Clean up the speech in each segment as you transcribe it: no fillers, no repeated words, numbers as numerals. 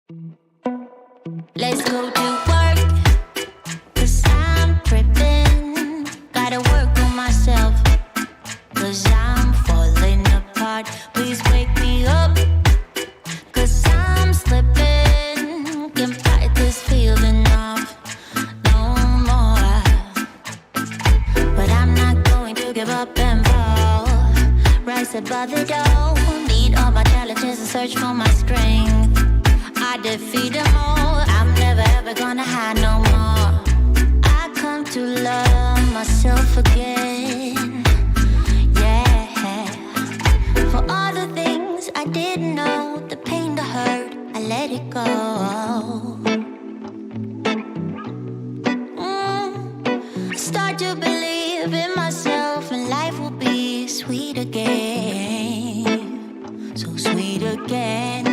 Let's go to work, 'cause I'm tripping. Gotta work on myself, 'cause I'm falling apart. Please wake me up, 'cause I'm slipping. Can't fight this feeling off no more. But I'm not going to give up and fall. Rise above it all. Meet all my challenges and search for my strength. I defeat them all. I'm never ever gonna hide no more. I come to love myself again. Yeah. For all the things I didn't know, the pain, the hurt, I let it go. Start to believe in myself, and life will be sweet again. So sweet again.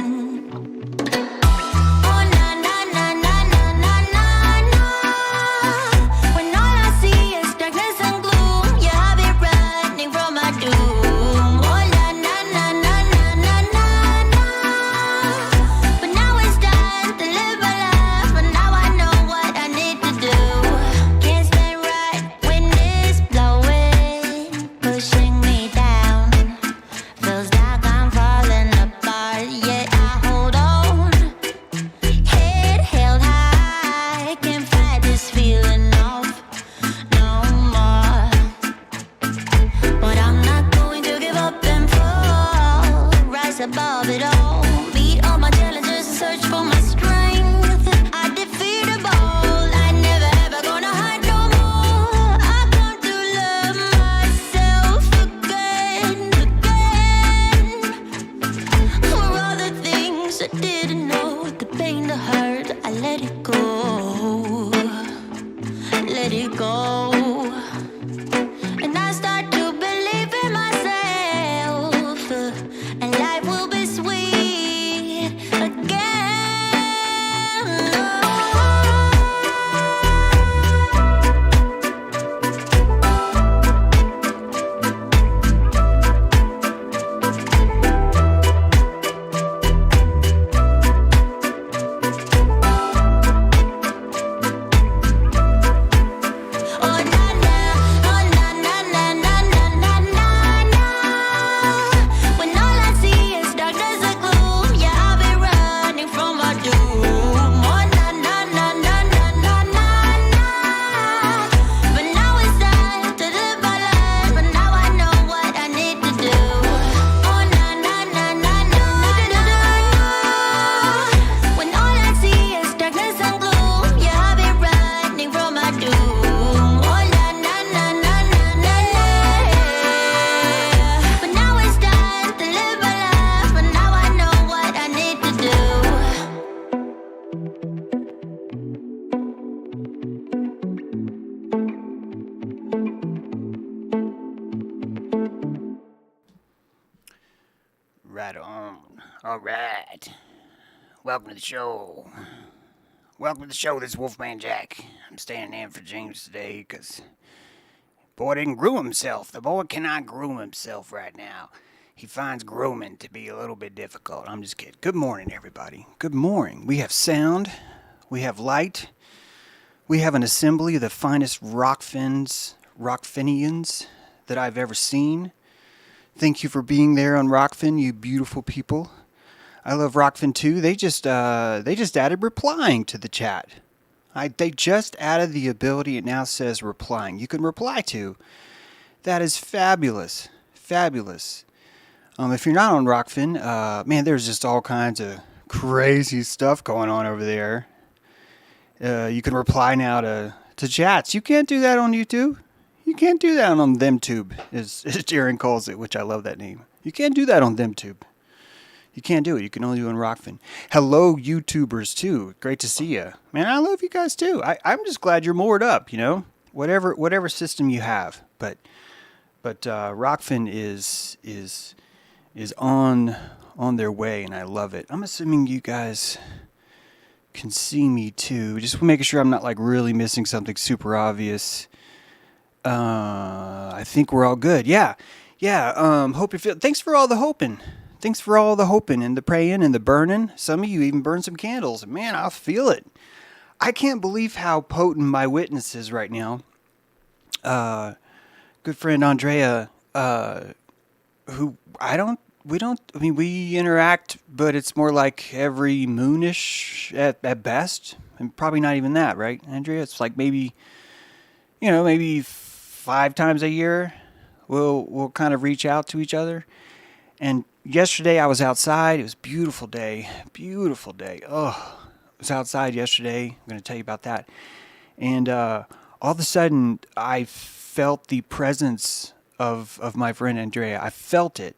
Above it all, meet all my challenges and search for my strength. I defeat them all. I never ever gonna hide no more. I come to love myself again. For all the things I didn't know, the pain, the hurt, I let it go. Let it go. And I start to believe in myself, and life will be sweet again. Oh na na, oh na na na na na na na na. When all I see is darkness and gloom, yeah, I'll be running from my doom. Oh na na na na na na na na. But now it's time to live my life, but now I know what I need to do. Oh na na na na na na na. When all I see is darkness and gloom, yeah, I'll be running from my doom. Oh na na na na na na na. But now it's time to live my life, but now I know what I need to do. Right on. All right. Welcome to the show. Welcome to the show. This is Wolfman Jack. I'm standing in for James today because boy didn't groom himself. The boy cannot groom himself right now. He finds grooming to be a little bit difficult. I'm just kidding. Good morning, everybody. Good morning. We have sound. We have light. We have an assembly of the finest rockfinians that I've ever seen. Thank you for being there on ROKFIN, you beautiful people. I love ROKFIN too. They just added replying to the chat. They just added the ability. It now says replying. You can reply to. That is fabulous, fabulous. If you're not on ROKFIN, man, there's just all kinds of crazy stuff going on over there. You can reply now to chats. You can't do that on YouTube. You can't do that on ThemTube, as Jaren calls it, which I love that name. You can't do that on ThemTube. You can't do it. You can only do it on ROKFIN. Hello, YouTubers, too. Great to see you. Man, I love you guys, too. I'm just glad you're moored up, you know? Whatever system you have. But ROKFIN is on their way, and I love it. I'm assuming you guys can see me, too. Just making sure I'm not, like, really missing something super obvious. I think we're all good. Yeah. Hope you feel. Thanks for all the hoping. Thanks for all the hoping and the praying and the burning. Some of you even burned some candles. Man, I feel it. I can't believe how potent my witness is right now. Good friend Andrea, who we interact, but it's more like every moonish at best. And probably not even that, right, Andrea? It's like maybe 5 times a year we'll kind of reach out to each other. And yesterday I was outside. It was a beautiful day. Beautiful day. Oh, I was outside yesterday. I'm going to tell you about that. And all of a sudden I felt the presence of my friend Andrea. I felt it.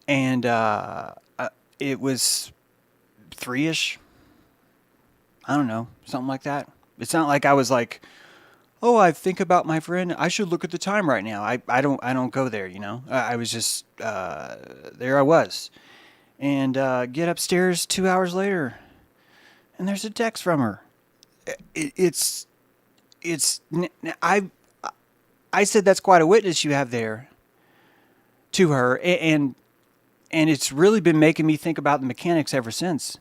And it was 3-ish. I don't know, something like that. It's not like I was like, oh, I think about my friend. I should look at the time right now. I don't go there, you know. I was just there. I was, and get upstairs 2 hours later, and there's a text from her. I said that's quite a witness you have there to her, and it's really been making me think about the mechanics ever since.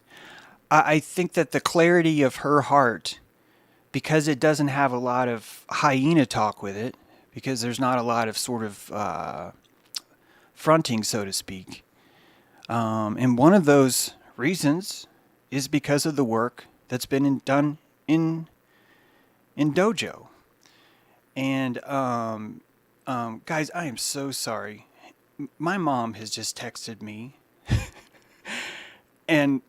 I think that the clarity of her heart, because it doesn't have a lot of hyena talk with it, because there's not a lot of sort of fronting, so to speak. And one of those reasons is because of the work that's been done in Dojo. And guys, I am so sorry. My mom has just texted me, and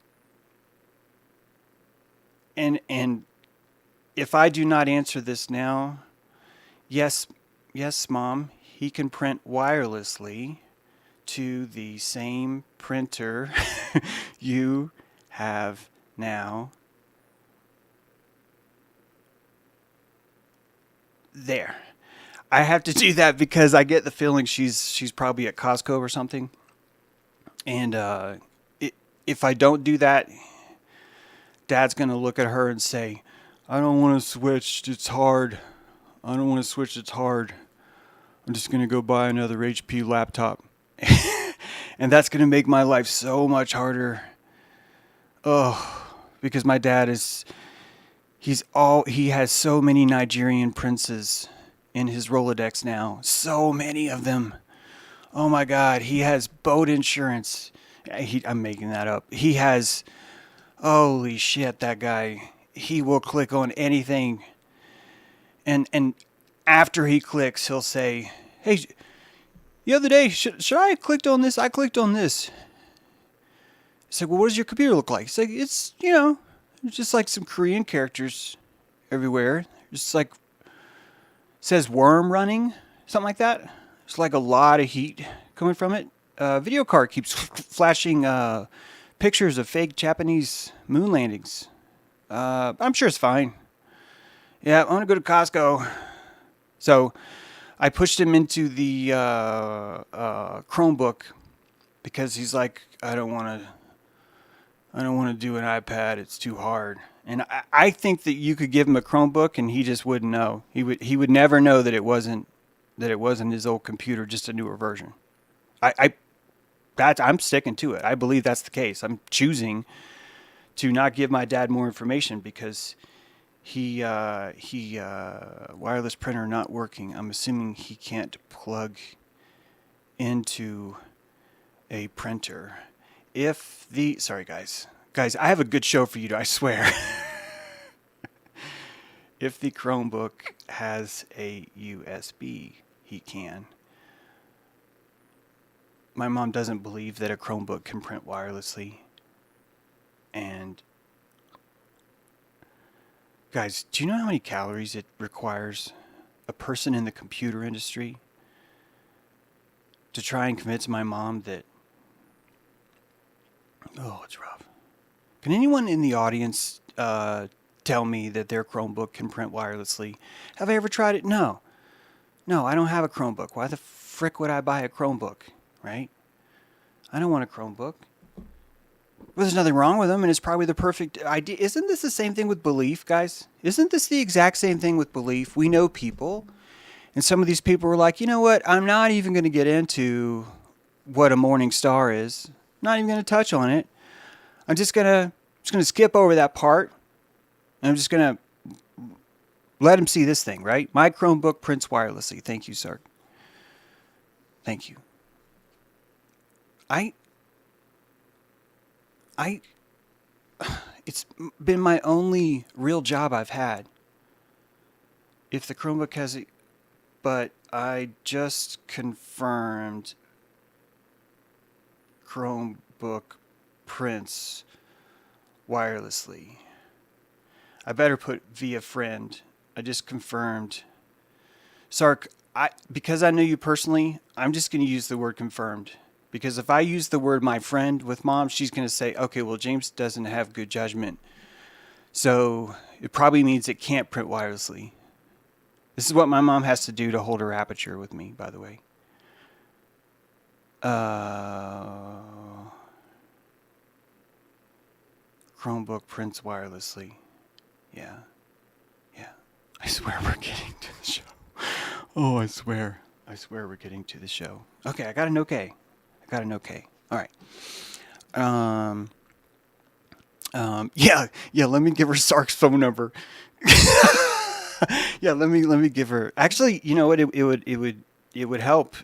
if I do not answer this now, yes, Mom, he can print wirelessly to the same printer you have now. There. I have to do that because I get the feeling she's probably at Costco or something. And if I don't do that, Dad's going to look at her and say, I don't want to switch. It's hard. I don't want to switch. It's hard. I'm just going to go buy another HP laptop. And that's going to make my life so much harder. Oh, because my dad he has so many Nigerian princes in his Rolodex now. So many of them. Oh my God. He has boat insurance. I'm making that up. He has, holy shit, that guy. He will click on anything. And after he clicks, he'll say, hey, the other day, should I have clicked on this? I clicked on this. It's like, well, what does your computer look like? It's like, it's just like some Korean characters everywhere. Just like, says worm running, something like that. It's like a lot of heat coming from it. Video card keeps flashing pictures of fake Japanese moon landings. I'm sure it's fine. Yeah, I'm gonna go to Costco. So I pushed him into the Chromebook because he's like, I don't want to do an iPad. It's too hard. And I think that you could give him a Chromebook and he just wouldn't know. He would never know that it wasn't his old computer, just a newer version. I'm sticking to it. I believe that's the case. I'm choosing to not give my dad more information because he wireless printer not working. I'm assuming he can't plug into a printer. Sorry guys, I have a good show for you, I swear. If the Chromebook has a USB, he can. My mom doesn't believe that a Chromebook can print wirelessly. And guys, do you know how many calories it requires a person in the computer industry to try and convince my mom that, oh, it's rough. Can anyone in the audience tell me that their Chromebook can print wirelessly? Have I ever tried it? No, I don't have a Chromebook. Why the frick would I buy a Chromebook, right? I don't want a Chromebook. Well, there's nothing wrong with them, and it's probably the perfect idea. Isn't this the same thing with belief, guys? Isn't this the exact same thing with belief? We know people, and some of these people are like, you know what? I'm not even going to get into what a morning star is. Not even going to touch on it. I'm just gonna skip over that part. And I'm just gonna let him see this thing, right? My Chromebook prints wirelessly. Thank you, sir. Thank you. It's been my only real job I've had. If the Chromebook has it, but I just confirmed Chromebook prints wirelessly. I better put via friend. I just confirmed. Sark, because I know you personally, I'm just going to use the word confirmed. Because if I use the word my friend with Mom, she's going to say, okay, well, James doesn't have good judgment. So it probably means it can't print wirelessly. This is what my mom has to do to hold her aperture with me, by the way. Chromebook prints wirelessly. Yeah. I swear we're getting to the show. Oh, I swear we're getting to the show. Okay, I got an okay. All right. Yeah, let me give her Sark's phone number. Yeah, let me give her. Actually, you know what? It would help.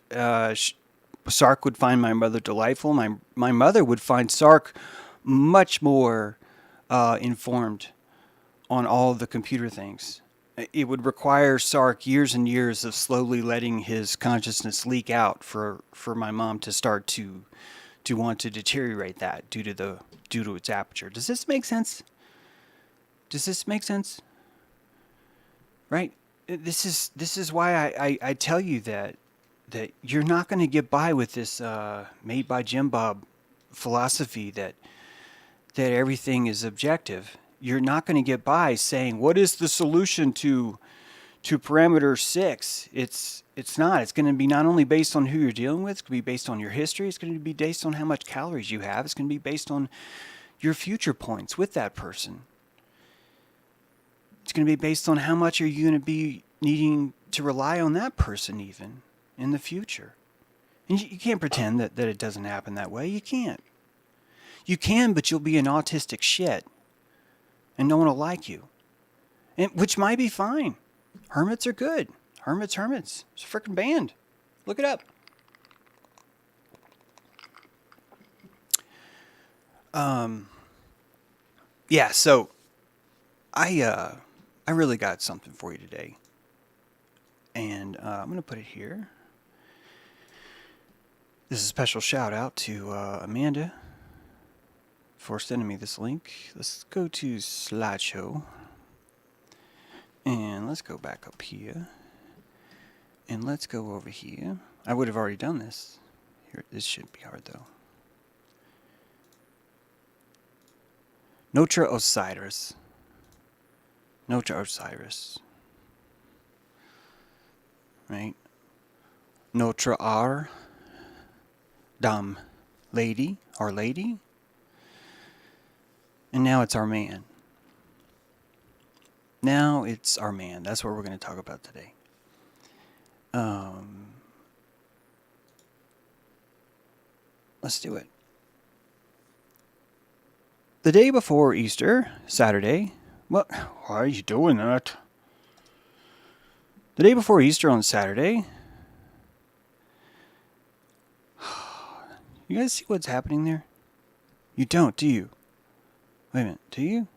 Sark would find my mother delightful. My mother would find Sark much more informed on all the computer things. It would require Sark years and years of slowly letting his consciousness leak out for my mom to start to want to deteriorate that due to its aperture. Does this make sense? Right? This is why I tell you that you're not going to get by with this made by Jim Bob philosophy that everything is objective. You're not going to get by saying, what is the solution to parameter 6? It's not. It's going to be not only based on who you're dealing with, it's going to be based on your history, it's going to be based on how much calories you have, it's going to be based on your future points with that person. It's going to be based on how much are you going to be needing to rely on that person even in the future. And you can't pretend that it doesn't happen that way. You can't. You can, but you'll be an autistic shit. And no one will like you. Which might be fine. Hermits are good. Hermits. It's a freaking band. Look it up. Yeah, so I really got something for you today. And I'm going to put it here. This is a special shout out to Amanda for sending me this link. Let's go to slideshow. And let's go back up here. And let's go over here. I would have already done this. Here, this shouldn't be hard though. Notre Osiris. Right? Notre Dame. Lady. Our Lady. And now it's our man. That's what we're going to talk about today. Let's do it. The day before Easter, Saturday. What? Why are you doing that? The day before Easter on Saturday. You guys see what's happening there? You don't, do you? Wait a minute, do you?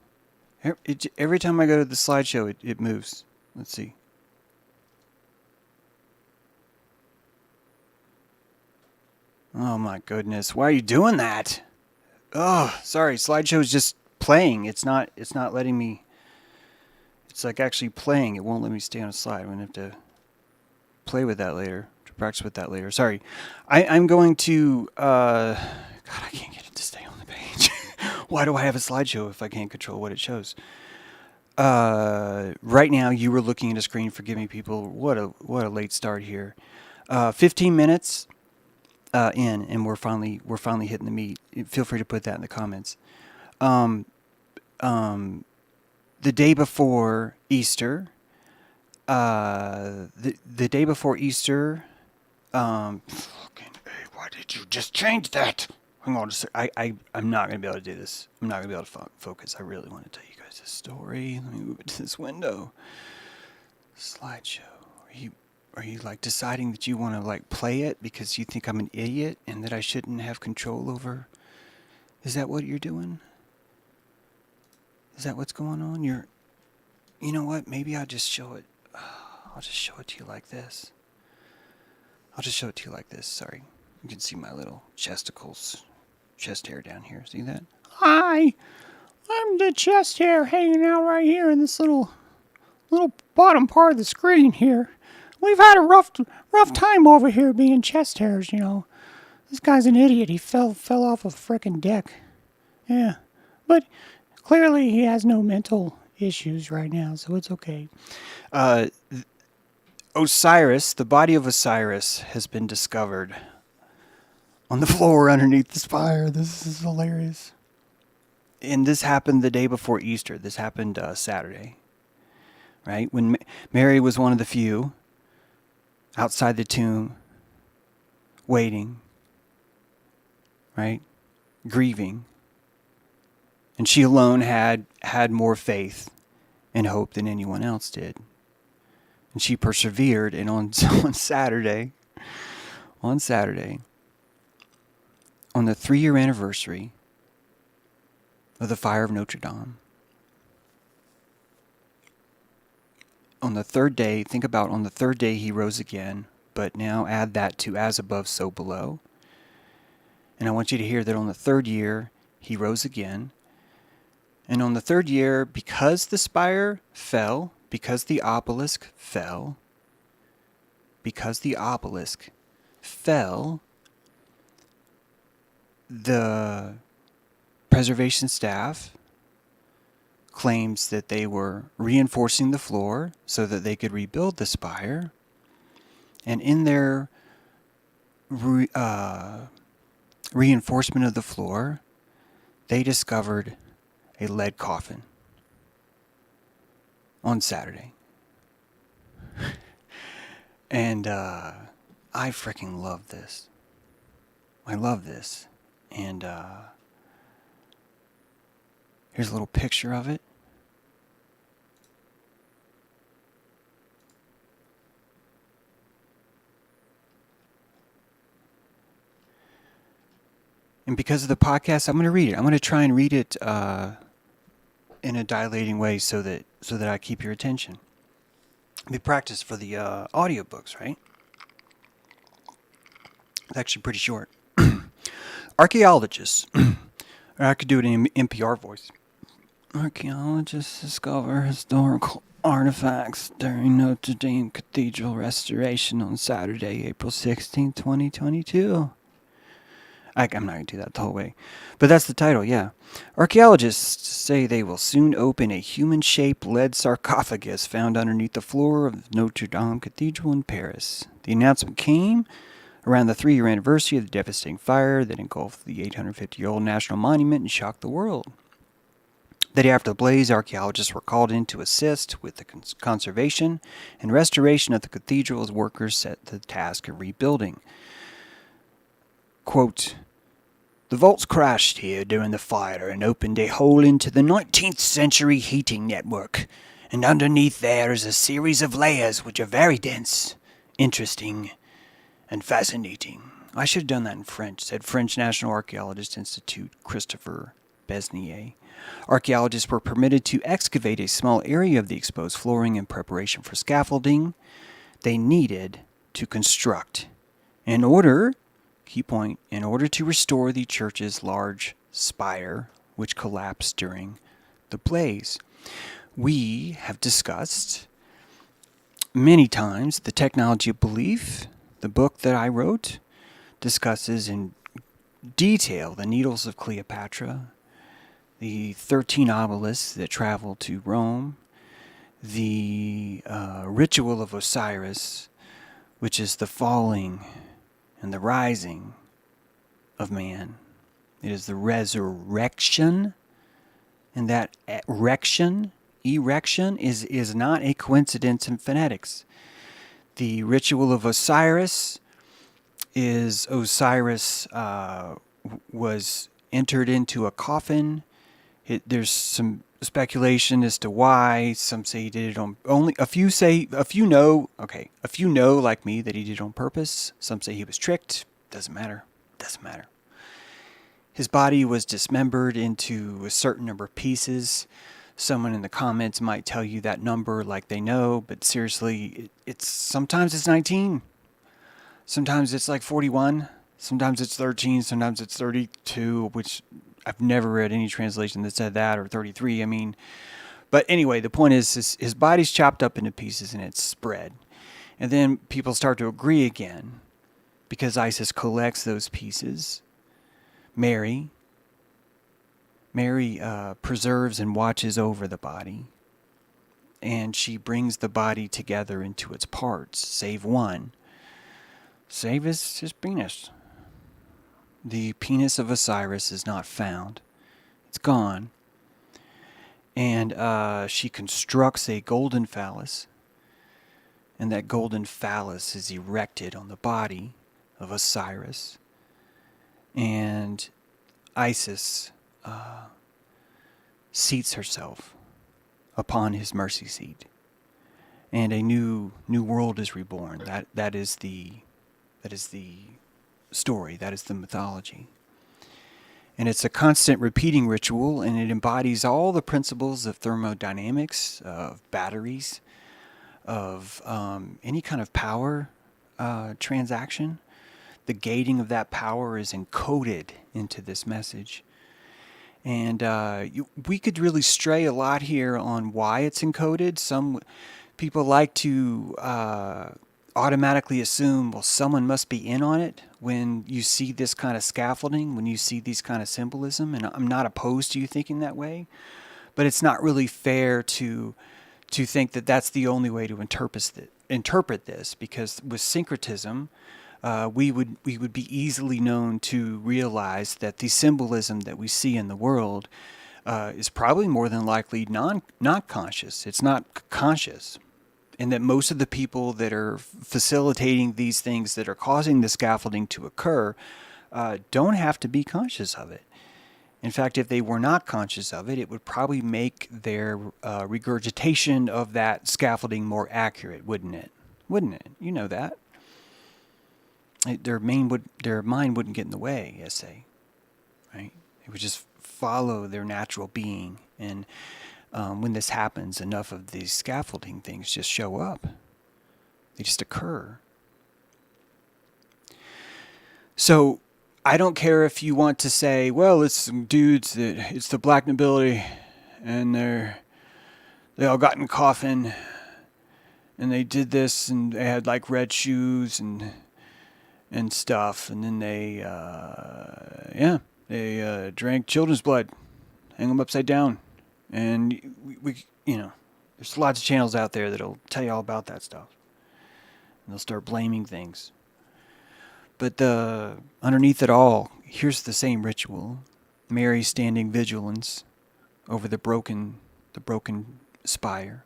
Every time I go to the slideshow, it moves. Let's see. Oh my goodness, why are you doing that? Oh, sorry, slideshow's just playing. It's not letting me. It's like actually playing. It won't let me stay on a slide. I'm going to have to play with that later, to practice with that later. Sorry. I'm going to, God, I can't get it to stay on the page. Why do I have a slideshow if I can't control what it shows? Right now, you were looking at a screen. Forgive me, people. What a late start here. 15 minutes in, and we're finally hitting the meat. Feel free to put that in the comments. The day before Easter. The day before Easter. Fucking A, why Why did you just change that? Hang on a sec. I'm not going to be able to do this. I'm not going to be able to focus. I really want to tell you guys this story. Let me move it to this window. Slideshow. Are you like deciding that you want to like play it because you think I'm an idiot and that I shouldn't have control over? Is that what you're doing? Is that what's going on? You know what? Maybe I'll just show it. I'll just show it to you like this. Sorry. You can see my little chest hair down here. See that? Hi! I'm the chest hair hanging out right here in this little bottom part of the screen here. We've had a rough time over here being chest hairs, you know. This guy's an idiot. He fell off a frickin' deck. Yeah. But clearly he has no mental issues right now, so it's okay. Osiris, the body of Osiris, has been discovered on the floor underneath the spire. This is hilarious. And this happened the day before Easter. This happened Saturday. Right? When Mary was one of the few outside the tomb, waiting, right? Grieving. And she alone had more faith and hope than anyone else did. And she persevered, and on Saturday, on the 3-year anniversary of the fire of Notre Dame, on the third day, think about on the third day he rose again, but now add that to as above, so below. And I want you to hear that on the third year, he rose again. And on the third year, because the spire fell, because the obelisk fell, the preservation staff claims that they were reinforcing the floor so that they could rebuild the spire. And in their reinforcement of the floor, they discovered a lead coffin on Saturday. And I freaking love this. I love this. And here's a little picture of it. And because of the podcast, I'm going to read it. I'm going to try and read it in a dilating way so that I keep your attention. We practice for the audiobooks, right? It's actually pretty short. Archaeologists, or I could do it in NPR voice. Archaeologists discover historical artifacts during Notre Dame Cathedral restoration on Saturday, April 16, 2022. I'm not going to do that the whole way. But that's the title, yeah. Archaeologists say they will soon open a human-shaped lead sarcophagus found underneath the floor of Notre Dame Cathedral in Paris. The announcement came around the 3-year anniversary of the devastating fire that engulfed the 850-year-old national monument and shocked the world. The day after the blaze, archaeologists were called in to assist with the conservation and restoration of the cathedral as workers set the task of rebuilding. Quote, "The vaults crashed here during the fire and opened a hole into the 19th century heating network, and underneath there is a series of layers which are very dense, interesting, and fascinating." I should have done that in French, said French National Archaeologist Institute Christopher Besnier. Archaeologists were permitted to excavate a small area of the exposed flooring in preparation for scaffolding they needed to construct in order to restore the church's large spire, which collapsed during the blaze. We have discussed many times the Technology of Belief. The book that I wrote discusses in detail the needles of Cleopatra, the 13 obelisks that traveled to Rome, the ritual of Osiris, which is the falling and the rising of man. It is the resurrection, and that erection is not a coincidence in phonetics. The ritual of Osiris is Osiris was entered into a coffin. There's some speculation as to why. Some say he did it on only. A few know, like me, that he did it on purpose. Some say he was tricked. Doesn't matter. His body was dismembered into a certain number of pieces. Someone in the comments might tell you that number like they know, but seriously, it's sometimes it's 19. Sometimes it's like 41. Sometimes it's 13. Sometimes it's 32, which I've never read any translation that said that, or 33. I mean, but anyway, the point is his body's chopped up into pieces and it's spread. And then people start to agree again because Isis collects those pieces. Mary preserves and watches over the body, and she brings the body together into its parts, save one. Save his penis. The penis of Osiris is not found. It's gone. And she constructs a golden phallus, and that golden phallus is erected on the body of Osiris. And Isis seats herself upon his mercy seat, and a new world is reborn. That is the story. That is the mythology, and it's a constant repeating ritual, and it embodies all the principles of thermodynamics, of batteries, of any kind of power transaction. The gating of that power is encoded into this message. And we could really stray a lot here on why it's encoded. Some people like to automatically assume, well, someone must be in on it when you see this kind of scaffolding, when you see these kind of symbolism. And I'm not opposed to you thinking that way. But it's not really fair to think that that's the only way to interpret this, because with syncretism, we would be easily known to realize that the symbolism that we see in the world is probably more than likely not conscious. It's not conscious. And that most of the people that are facilitating these things that are causing the scaffolding to occur don't have to be conscious of it. In fact, if they were not conscious of it, it would probably make their regurgitation of that scaffolding more accurate, wouldn't it? Wouldn't it? You know that. Their mind wouldn't get in the way, essay, right? It would just follow their natural being. And when this happens, enough of these scaffolding things just show up. They just occur. So I don't care if you want to say, well, it's some dudes it's the black nobility, and they all got in a coffin, and they did this, and they had like red shoes and stuff, and then they drank children's blood, hang them upside down, and we there's lots of channels out there that'll tell you all about that stuff, and they'll start blaming things. But underneath it all, here's the same ritual: Mary standing vigilance over the broken spire.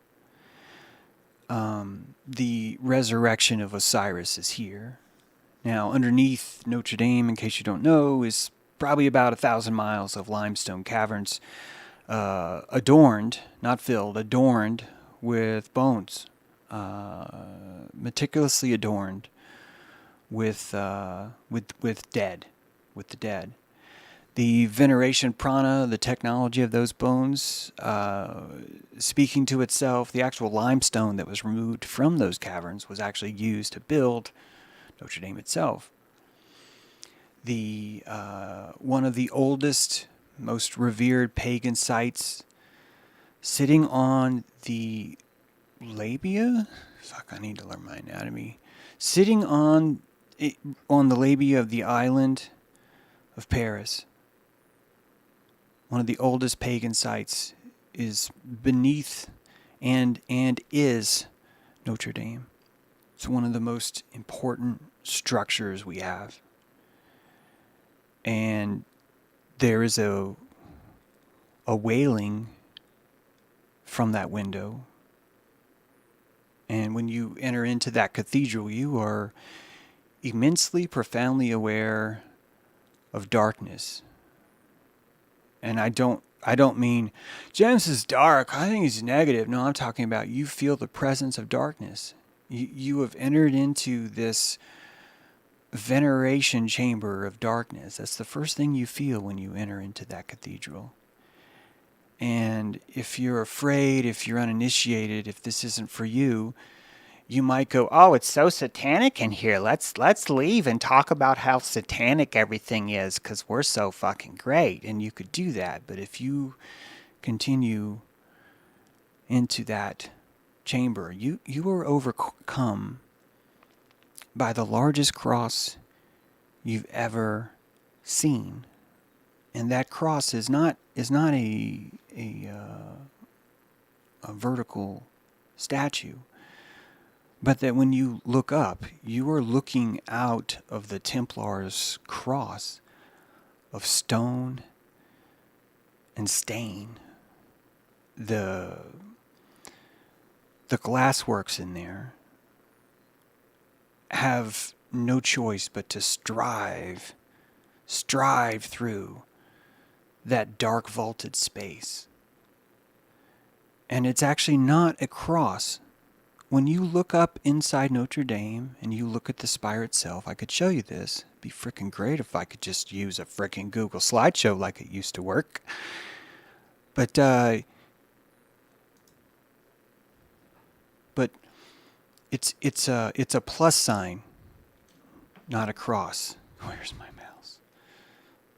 The resurrection of Osiris is here. Now, underneath Notre Dame, in case you don't know, is probably about 1,000 miles of limestone caverns, adorned, not filled, adorned with bones, meticulously adorned with the dead. The veneration prana, the technology of those bones, speaking to itself, the actual limestone that was removed from those caverns was actually used to build Notre Dame itself. The one of the oldest, most revered pagan sites, sitting on the labia. Fuck, I need to learn my anatomy. Sitting on the labia of the island of Paris. One of the oldest pagan sites is beneath and is Notre Dame. It's one of the most important structures we have. And there is a wailing from that window. And when you enter into that cathedral, you are immensely, profoundly aware of darkness. And I don't mean, James is dark, I think he's negative. No, I'm talking about you feel the presence of darkness. You have entered into this veneration chamber of darkness. That's the first thing you feel when you enter into that cathedral. And if you're afraid, if you're uninitiated, if this isn't for you, you might go, oh, it's so satanic in here. Let's leave and talk about how satanic everything is because we're so fucking great. And you could do that. But if you continue into that chamber, you are overcome by the largest cross you've ever seen. And that cross is not a vertical statue, but that when you look up, you are looking out of the Templars' cross of stone and stain. The glassworks in there have no choice but to strive through that dark vaulted space. And it's actually not a cross. When you look up inside Notre Dame and you look at the spire itself, I could show you this. It'd be freaking great if I could just use a freaking Google slideshow like it used to work. But it's a plus sign, not a cross. Where's my mouse?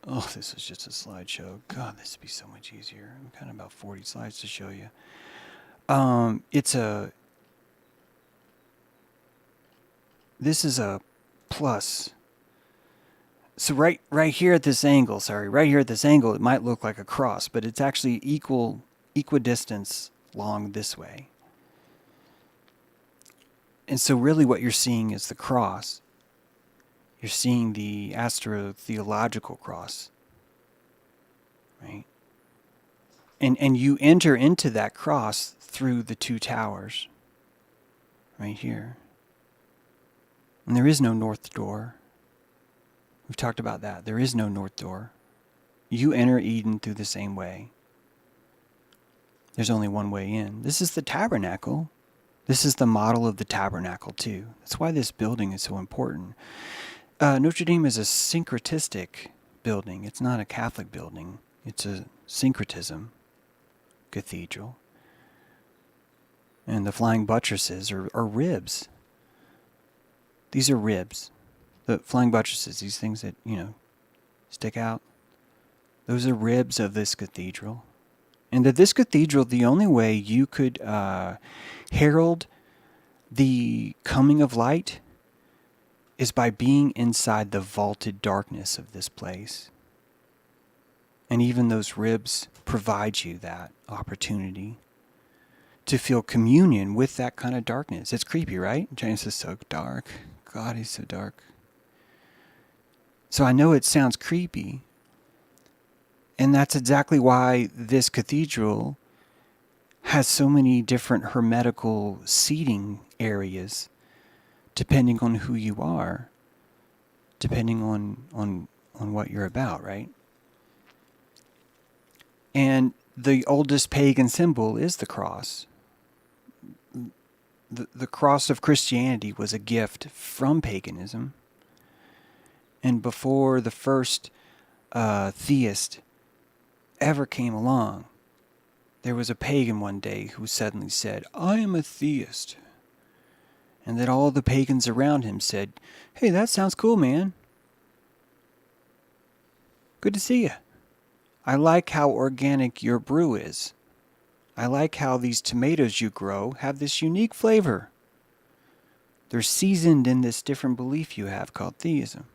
Oh, this is just a slideshow. God, this would be so much easier. I'm kind of about 40 slides to show you. This is a plus. So right here at this angle, it might look like a cross, but it's actually equidistance long this way. And so really what you're seeing is the cross. You're seeing the astro-theological cross, right? And you enter into that cross through the two towers, right here. And there is no north door. We've talked about that. There is no north door. You enter Eden through the same way. There's only one way in. This is the tabernacle. This is the model of the tabernacle too. That's why this building is so important. Notre Dame is a syncretistic building. It's not a Catholic building. It's a syncretism cathedral. And the flying buttresses are ribs. These are ribs. The flying buttresses, these things that, stick out. Those are ribs of this cathedral. And that this cathedral, the only way you could herald the coming of light is by being inside the vaulted darkness of this place. And even those ribs provide you that opportunity to feel communion with that kind of darkness. It's creepy, right? James is so dark. God, he's so dark. So I know it sounds creepy. And that's exactly why this cathedral has so many different hermetical seating areas, depending on who you are, depending on what you're about, right? And the oldest pagan symbol is the cross. The cross of Christianity was a gift from paganism. And before the first theist ever came along, there was a pagan one day who suddenly said, I am a theist. And then all the pagans around him said, hey, that sounds cool, man. Good to see you. I like how organic your brew is. I like how these tomatoes you grow have this unique flavor. They're seasoned in this different belief you have called theism.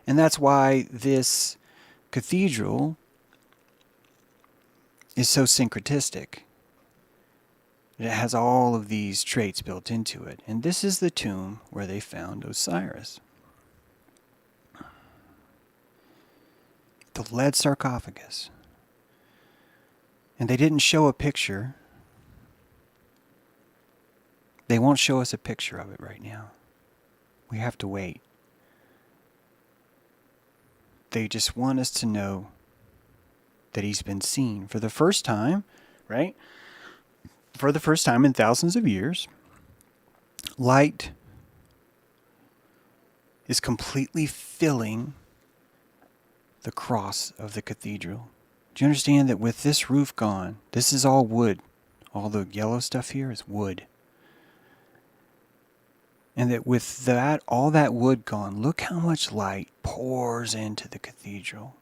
And that's why this cathedral is so syncretistic. It has all of these traits built into it. And this is the tomb where they found Osiris. The lead sarcophagus. And they didn't show a picture. They won't show us a picture of it right now. We have to wait. They just want us to know that he's been seen for the first time, right? For the first time in thousands of years, light is completely filling the cross of the cathedral. Do you understand that with this roof gone, this is all wood. All the yellow stuff here is wood. And that with that, all that wood gone, look how much light pours into the cathedral.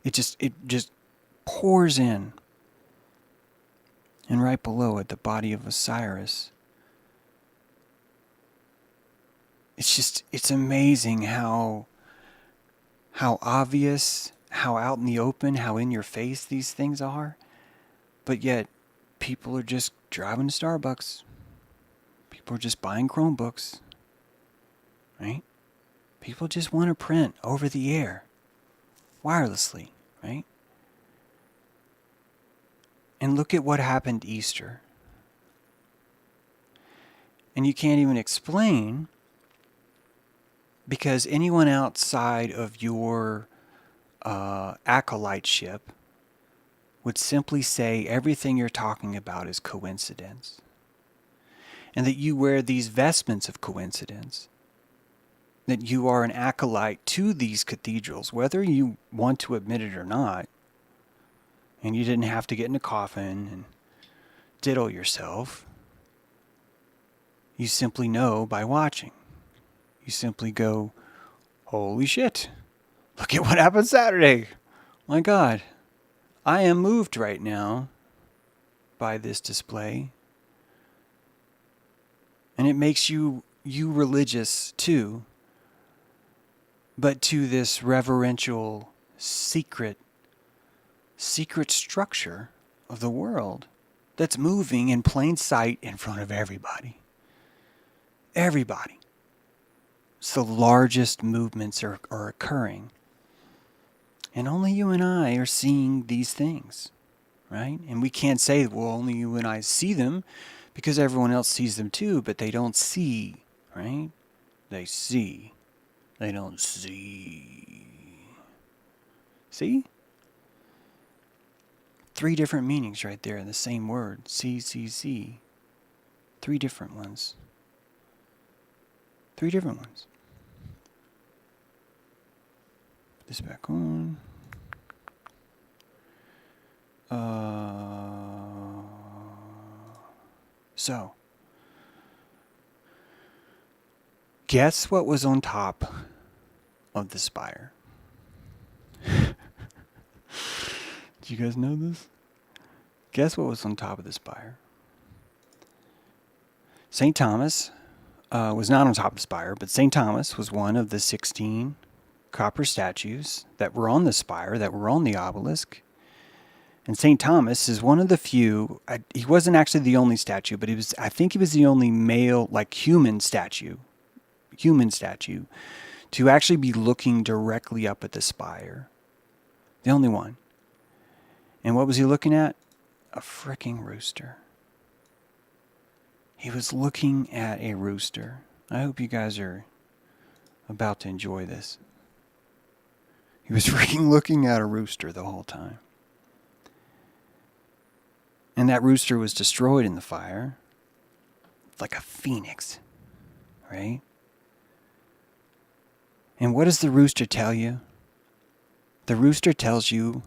It just pours in. And right below it, the body of Osiris. It's amazing how obvious, how out in the open, how in your face these things are. But yet, people are just driving to Starbucks. People are just buying Chromebooks. Right? People just want to print over the air. Wirelessly. Right? And look at what happened Easter. And you can't even explain, because anyone outside of your acolyteship would simply say everything you're talking about is coincidence. And that you wear these vestments of coincidence. That you are an acolyte to these cathedrals, whether you want to admit it or not. And you didn't have to get in a coffin and diddle yourself. You simply know by watching. You simply go, holy shit, look at what happened Saturday. My God, I am moved right now by this display. And it makes you religious too, but to this reverential, secret structure of the world that's moving in plain sight in front of everybody. Everybody. So the largest movements are occurring. And only you and I are seeing these things, right? And we can't say, well, only you and I see them, because everyone else sees them too, but they don't see, right? They see. They don't see. See? 3 different meanings right there in the same word. See, see, see. 3 different ones. 3 different ones. Put this back on. So, guess what was on top of the spire? Do you guys know this? Guess what was on top of the spire? St. Thomas was not on top of the spire, but St. Thomas was one of the 16 copper statues that were on the spire, that were on the obelisk. And St. Thomas is one of the few, he wasn't actually the only statue, but I think he was the only male, like human statue to actually be looking directly up at the spire. The only one. And what was he looking at? A fricking rooster. He was looking at a rooster. I hope you guys are about to enjoy this. He was freaking looking at a rooster the whole time. And that rooster was destroyed in the fire. Like a phoenix. Right? And what does the rooster tell you? The rooster tells you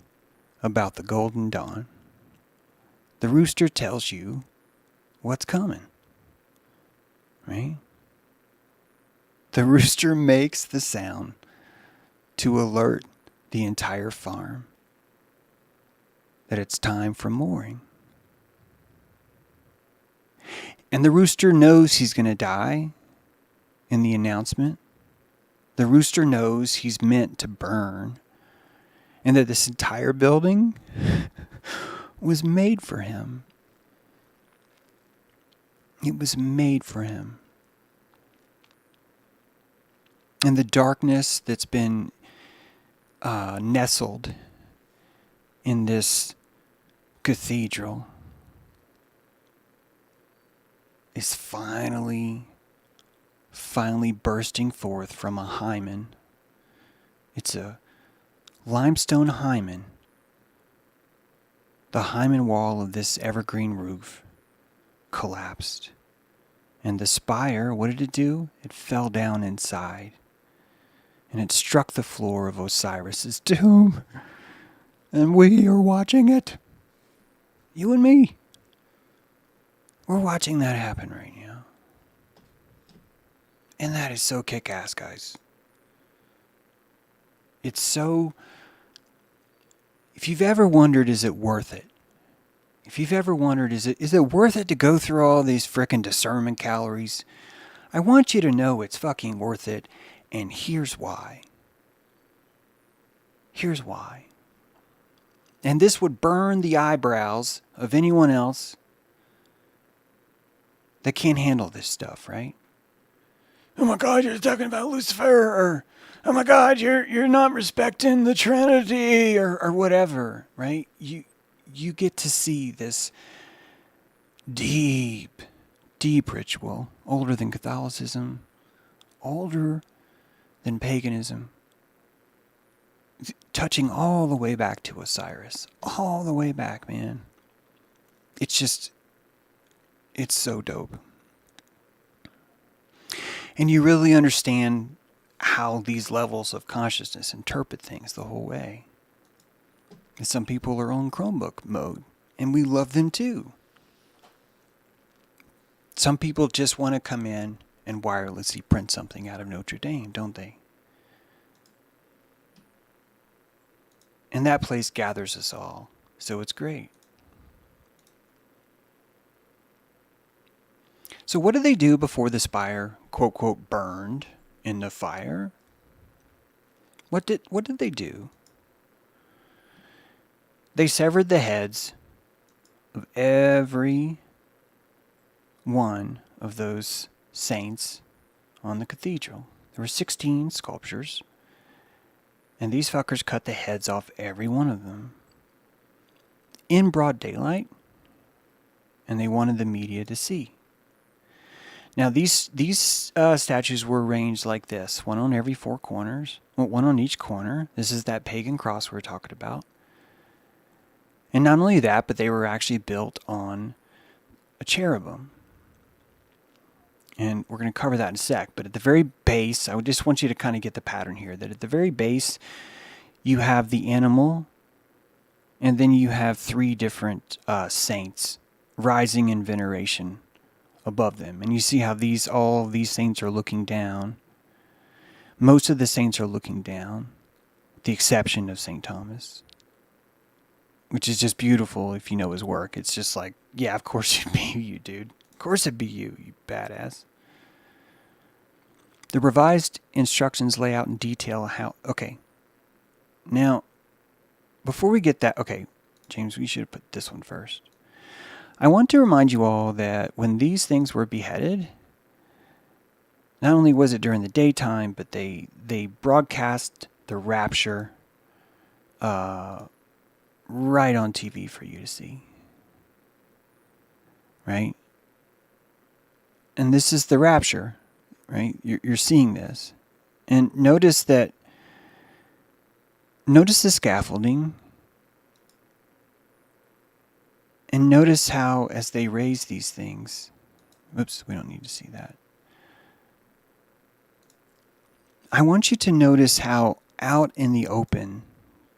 about the golden dawn. The rooster tells you what's coming. Right? The rooster makes the sound to alert the entire farm that it's time for mooring. And the rooster knows he's going to die in the announcement. The rooster knows he's meant to burn. And that this entire building was made for him. It was made for him. And the darkness that's been nestled in this cathedral is finally finally bursting forth from a hymen. It's a limestone hymen. The hymen wall of this evergreen roof collapsed. And the spire, what did it do? It fell down inside. And it struck the floor of Osiris's tomb. And we are watching it. You and me. We're watching that happen right now. And that is so kick-ass, guys. It's so... If you've ever wondered, is it worth it? If you've ever wondered, is it worth it to go through all these frickin' discernment calories? I want you to know it's fucking worth it, and here's why. Here's why. And this would burn the eyebrows of anyone else that can't handle this stuff, right? Oh my God, you're talking about Lucifer, or oh my God, you're not respecting the Trinity, or whatever, right? You get to see this deep ritual, older than Catholicism, older than paganism, touching all the way back to Osiris, all the way back, man. It's so dope. And you really understand how these levels of consciousness interpret things the whole way. And some people are on Chromebook mode, and we love them too. Some people just want to come in and wirelessly print something out of Notre Dame, don't they? And that place gathers us all, so it's great. So what did they do before the spire, quote, quote, burned in the fire? What did they do? They severed the heads of every one of those saints on the cathedral. There were 16 sculptures, and these fuckers cut the heads off every one of them in broad daylight, and they wanted the media to see. Now, these statues were arranged like this, one on every four corners, one on each corner. This is that pagan cross we're talking about. And not only that, but they were actually built on a cherubim. And we're going to cover that in a sec. But at the very base, I would just want you to kind of get the pattern here, that at the very base, you have the animal, and then you have three different saints rising in veneration above them. And you see how all of these saints are looking down. Most of the saints are looking down, with the exception of St. Thomas, which is just beautiful if you know his work. It's just like, yeah, of course it'd be you, dude. Of course it'd be you badass. The revised instructions lay out in detail how... Okay. Now, before we get that... Okay, James, we should have put this one first. I want to remind you all that when these things were beheaded, not only was it during the daytime, but they broadcast the rapture right on TV for you to see. Right? And this is the rapture, right? You're seeing this. And notice the scaffolding. And notice how, as they raise these things... Oops, we don't need to see that. I want you to notice how out in the open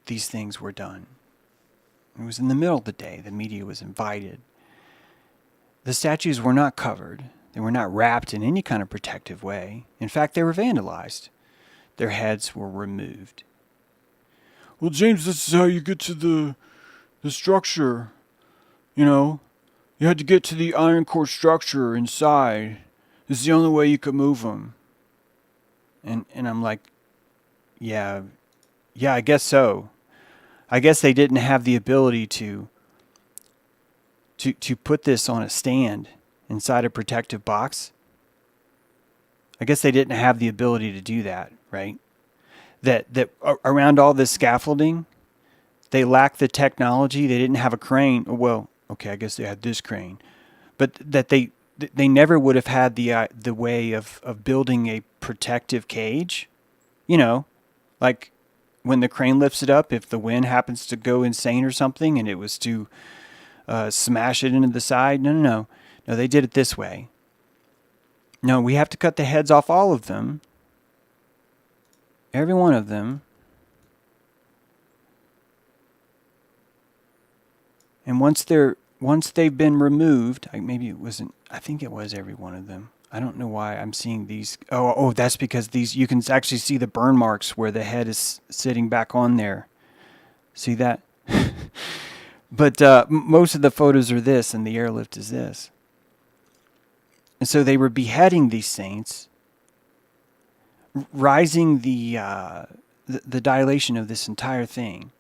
these things were done. It was in the middle of the day. The media was invited. The statues were not covered. They were not wrapped in any kind of protective way. In fact, they were vandalized. Their heads were removed. Well, James, this is how you get to the structure. You know, you had to get to the iron core structure inside. This is the only way you could move them. And I'm like, yeah, I guess so. I guess they didn't have the ability to put this on a stand inside a protective box. I guess they didn't have the ability to do that, right? That around all this scaffolding, they lacked the technology. They didn't have a crane. Well, okay, I guess they had this crane. But that they they never would have had the way of building a protective cage. You know, like when the crane lifts it up, if the wind happens to go insane or something, and it was to smash it into the side. No. They did it this way. No, we have to cut the heads off all of them. Every one of them. And once they've been removed, maybe it wasn't, I think it was every one of them. I don't know why I'm seeing these. Oh, that's because these, you can actually see the burn marks where the head is sitting back on there. See that? But most of the photos are this, and the airlift is this. And so they were beheading these saints, rising the dilation of this entire thing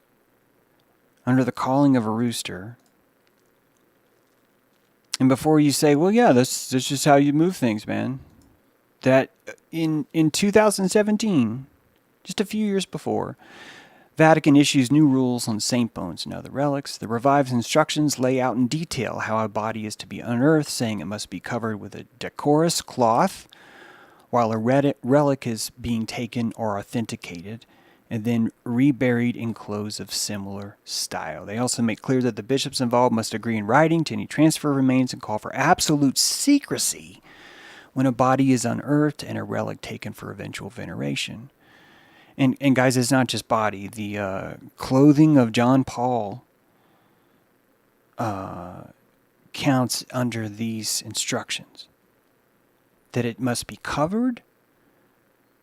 under the calling of a rooster. And before you say, well, yeah, that's just how you move things, man. That in 2017, just a few years before, Vatican issues new rules on saint bones and other relics. The revised instructions lay out in detail how a body is to be unearthed, saying it must be covered with a decorous cloth while a relic is being taken or authenticated, and then reburied in clothes of similar style. They also make clear that the bishops involved must agree in writing to any transfer of remains and call for absolute secrecy when a body is unearthed and a relic taken for eventual veneration. And guys, it's not just body. The clothing of John Paul counts under these instructions. That it must be covered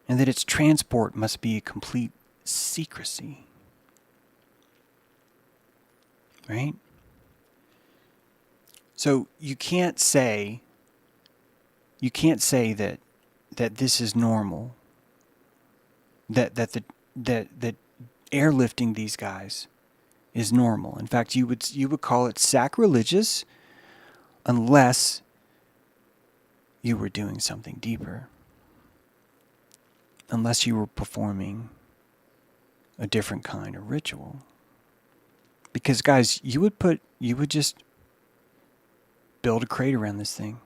and that its transport must be a complete secrecy. Right? So you can't say that this is normal. That airlifting these guys is normal. In fact, you would call it sacrilegious unless you were doing something deeper. Unless you were performing a different kind of ritual. Because guys, you would just build a crate around this thing.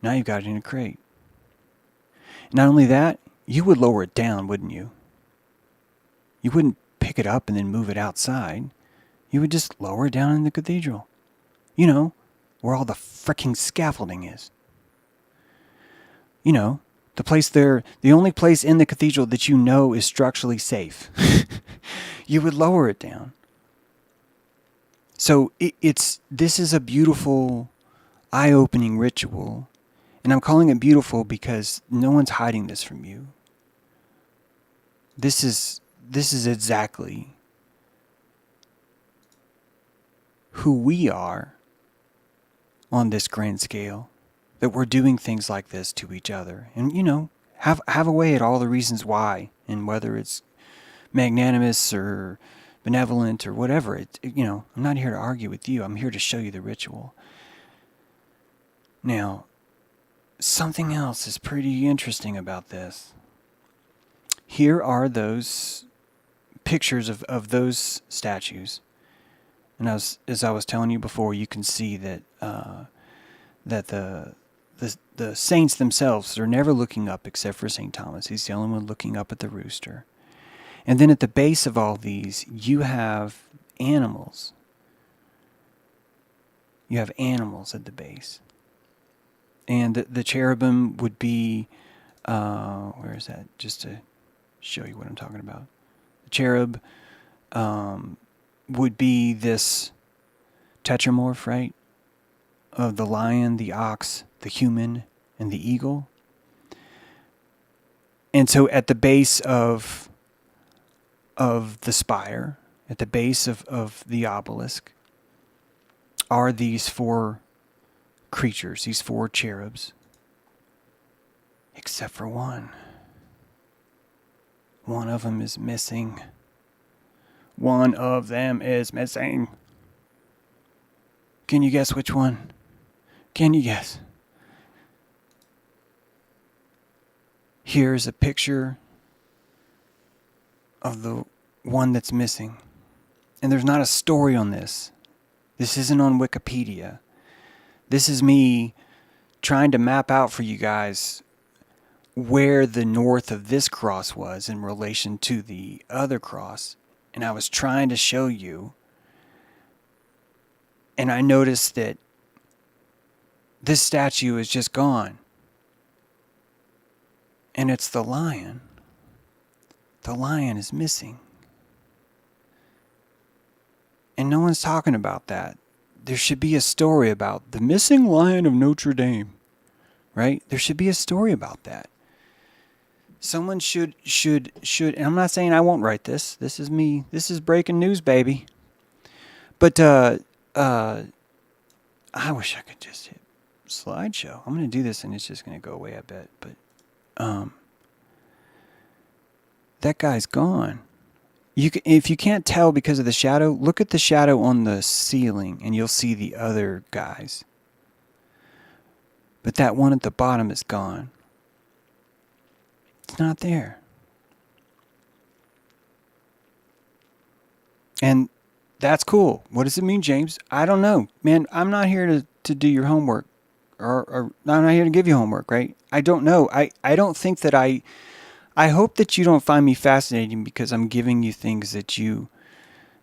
Now you've got it in a crate. Not only that, you would lower it down, wouldn't you? You wouldn't pick it up and then move it outside. You would just lower it down in the cathedral. You know, where all the fricking scaffolding is. You know, the place there, the only place in the cathedral that you know is structurally safe. You would lower it down. So this is a beautiful, eye-opening ritual. And I'm calling it beautiful because no one's hiding this from you. This is exactly who we are on this grand scale. That we're doing things like this to each other. And, you know, have a way at all the reasons why. And whether it's magnanimous or benevolent or whatever. I'm not here to argue with you. I'm here to show you the ritual. Now, something else is pretty interesting about this. Here are those pictures of those statues. And as I was telling you before, you can see that the saints themselves are never looking up except for St. Thomas. He's the only one looking up at the rooster. And then at the base of all these, you have animals. You have animals at the base. And the cherubim would be, where is that? Just to show you what I'm talking about. The cherub would be this tetramorph, right? Of the lion, the ox, the human, and the eagle. And so at the base of the spire, at the base of the obelisk, are these four creatures, these four cherubs. Except for one. One of them is missing. One of them is missing. Can you guess which one? Can you guess? Here's a picture of the one that's missing. And there's not a story on this. This isn't on Wikipedia. This is me trying to map out for you guys where the north of this cross was in relation to the other cross. And I was trying to show you. And I noticed that this statue is just gone. And it's the lion. The lion is missing. And no one's talking about that. There should be a story about the missing lion of Notre Dame. Right? There should be a story about that. Someone should, and I'm not saying I won't write this. This is me. This is breaking news, baby. But, I wish I could just hit slideshow. I'm going to do this and it's just going to go away, I bet. But, that guy's gone. If you can't tell because of the shadow, look at the shadow on the ceiling and you'll see the other guys. But that one at the bottom is gone. It's not there. And that's cool. What does it mean, James? I don't know. Man, I'm not here to do your homework. Or I'm not here to give you homework, right? I don't know. I don't think that I hope that you don't find me fascinating because I'm giving you things that you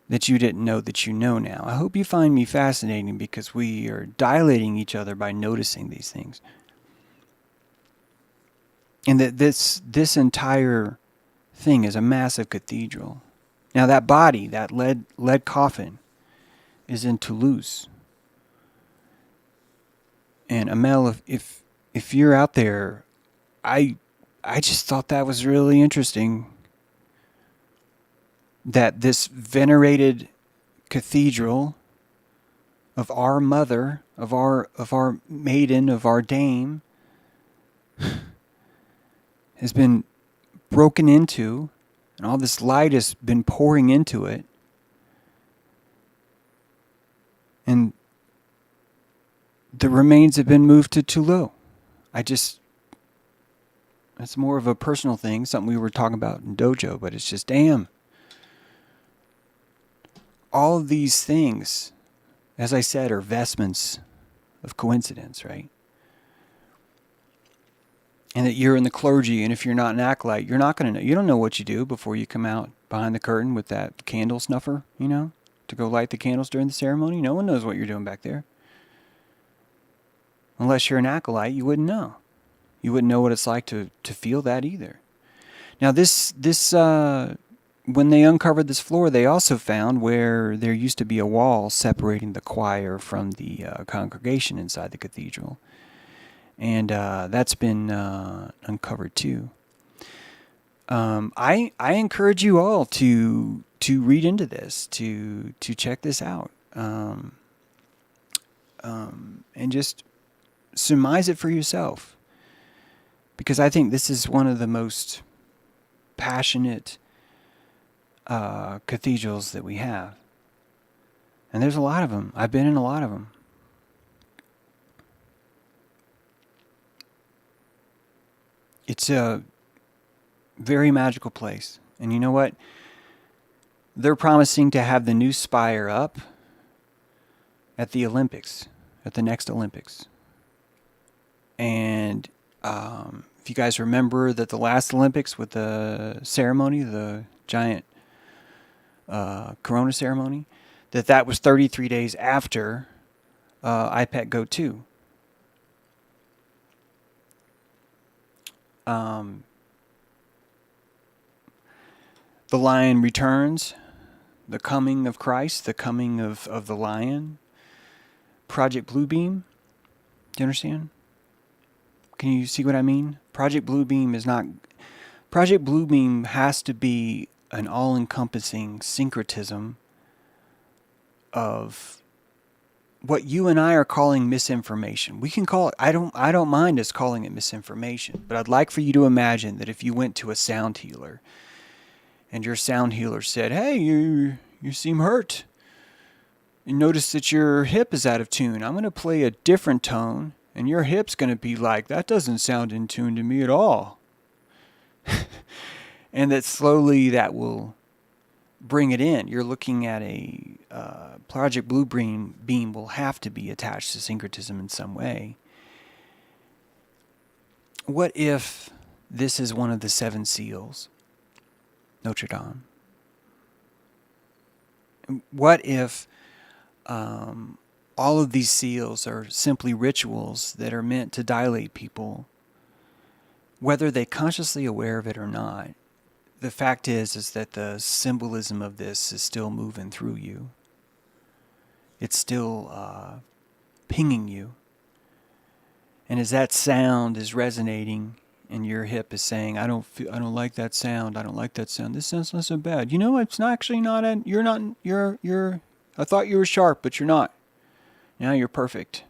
didn't know that you know now. I hope you find me fascinating because we are dilating each other by noticing these things. And that this entire thing is a massive cathedral. Now that body, that lead coffin, is in Toulouse. And Amel, if you're out there, I just thought that was really interesting. That this venerated cathedral of our mother, of our maiden, of our dame, has been broken into, and all this light has been pouring into it. And the remains have been moved to Toulous. That's more of a personal thing, something we were talking about in Dojo, but it's just, damn. All of these things, as I said, are vestments of coincidence, right? And that you're in the clergy, and if you're not an acolyte, you're not going to know. You don't know what you do before you come out behind the curtain with that candle snuffer, to go light the candles during the ceremony. No one knows what you're doing back there. Unless you're an acolyte, you wouldn't know. You wouldn't know what it's like to feel that either. Now, this when they uncovered this floor, they also found where there used to be a wall separating the choir from the congregation inside the cathedral. And that's been uncovered too. I encourage you all to read into this, to check this out, and just surmise it for yourself. Because I think this is one of the most passionate cathedrals that we have. And there's a lot of them. I've been in a lot of them. It's a very magical place. And you know what? They're promising to have the new spire up at the Olympics, at the next Olympics. And if you guys remember that the last Olympics with the ceremony, the giant Corona ceremony, that was 33 days after IPEC Go 2. The Lion returns, the coming of Christ, the coming of the Lion. Project Bluebeam, do you understand? Can you see what I mean? Project Bluebeam has to be an all-encompassing syncretism of what you and I are calling misinformation. We can call it, I don't mind us calling it misinformation, but I'd like for you to imagine that if you went to a sound healer and your sound healer said, "Hey, you seem hurt. You notice that your hip is out of tune. I'm going to play a different tone, and your hip's going to be like, that doesn't sound in tune to me at all." And that slowly that will bring it in. You're looking at a Project Bluebeam will have to be attached to syncretism in some way. What if this is one of the 7 seals? Notre Dame. What if all of these seals are simply rituals that are meant to dilate people, whether they're consciously aware of it or not? The fact is that the symbolism of this is still moving through you. It's still pinging you. And as that sound is resonating, and your hip is saying, I don't like that sound. I don't like that sound. This sounds not so bad. You know, it's not actually not. You're. I thought you were sharp, but you're not. Now you're perfect.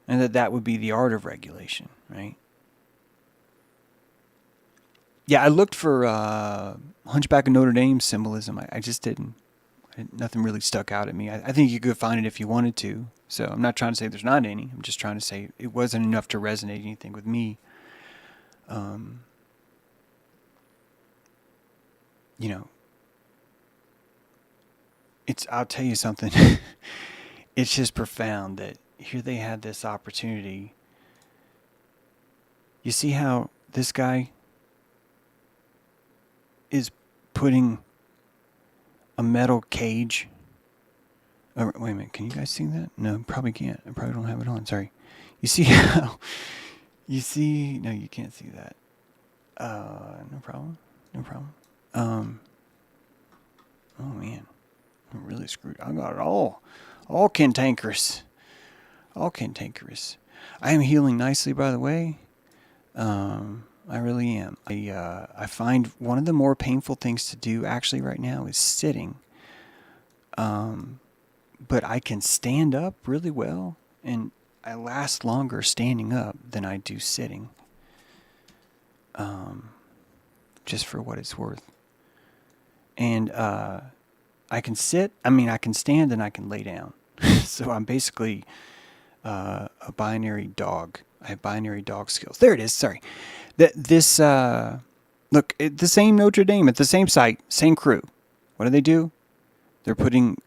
And that would be the art of regulation, right? Yeah, I looked for Hunchback of Notre Dame symbolism. I just didn't. Nothing really stuck out at me. I think you could find it if you wanted to. So I'm not trying to say there's not any. I'm just trying to say it wasn't enough to resonate anything with me. You know, I'll tell you something. It's just profound that here they had this opportunity. You see how this guy is putting a metal cage. Oh, wait a minute. Can you guys see that? No, probably can't. I probably don't have it on. Sorry. You see how... No, you can't see that. No problem. Oh, man. I'm really screwed. I got it all cantankerous. All cantankerous. I am healing nicely, by the way. I really am. I find one of the more painful things to do actually right now is sitting. But I can stand up really well, and I last longer standing up than I do sitting. Just for what it's worth. And I can sit, I can stand and I can lay down. So I'm basically a binary dog. I have binary dog skills. There it is, sorry. Look, at the same Notre Dame, at the same site, same crew. What do? They're putting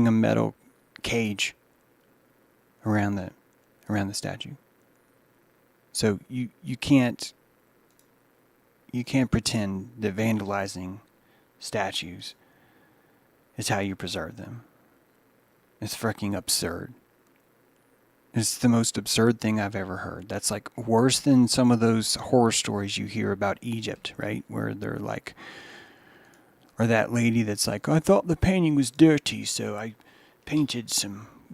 a metal cage around the statue. So you can't pretend that vandalizing statues is how you preserve them. It's freaking absurd. It's the most absurd thing I've ever heard. That's like worse than some of those horror stories you hear about Egypt, right? Where they're like, or that lady that's like, I thought the painting was dirty, so I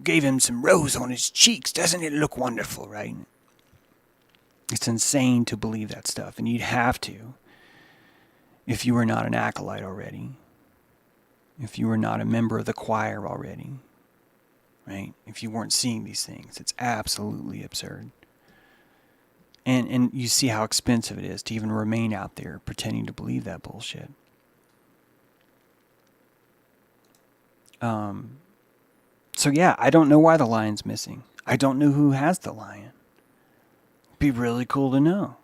gave him some rose on his cheeks. Doesn't it look wonderful, right? It's insane to believe that stuff, and you'd have to if you were not an acolyte already, if you were not a member of the choir already, right? If you weren't seeing these things, it's absolutely absurd. And you see how expensive it is to even remain out there pretending to believe that bullshit. So yeah, I don't know why the lion's missing. I don't know who has the lion. It'd be really cool to know.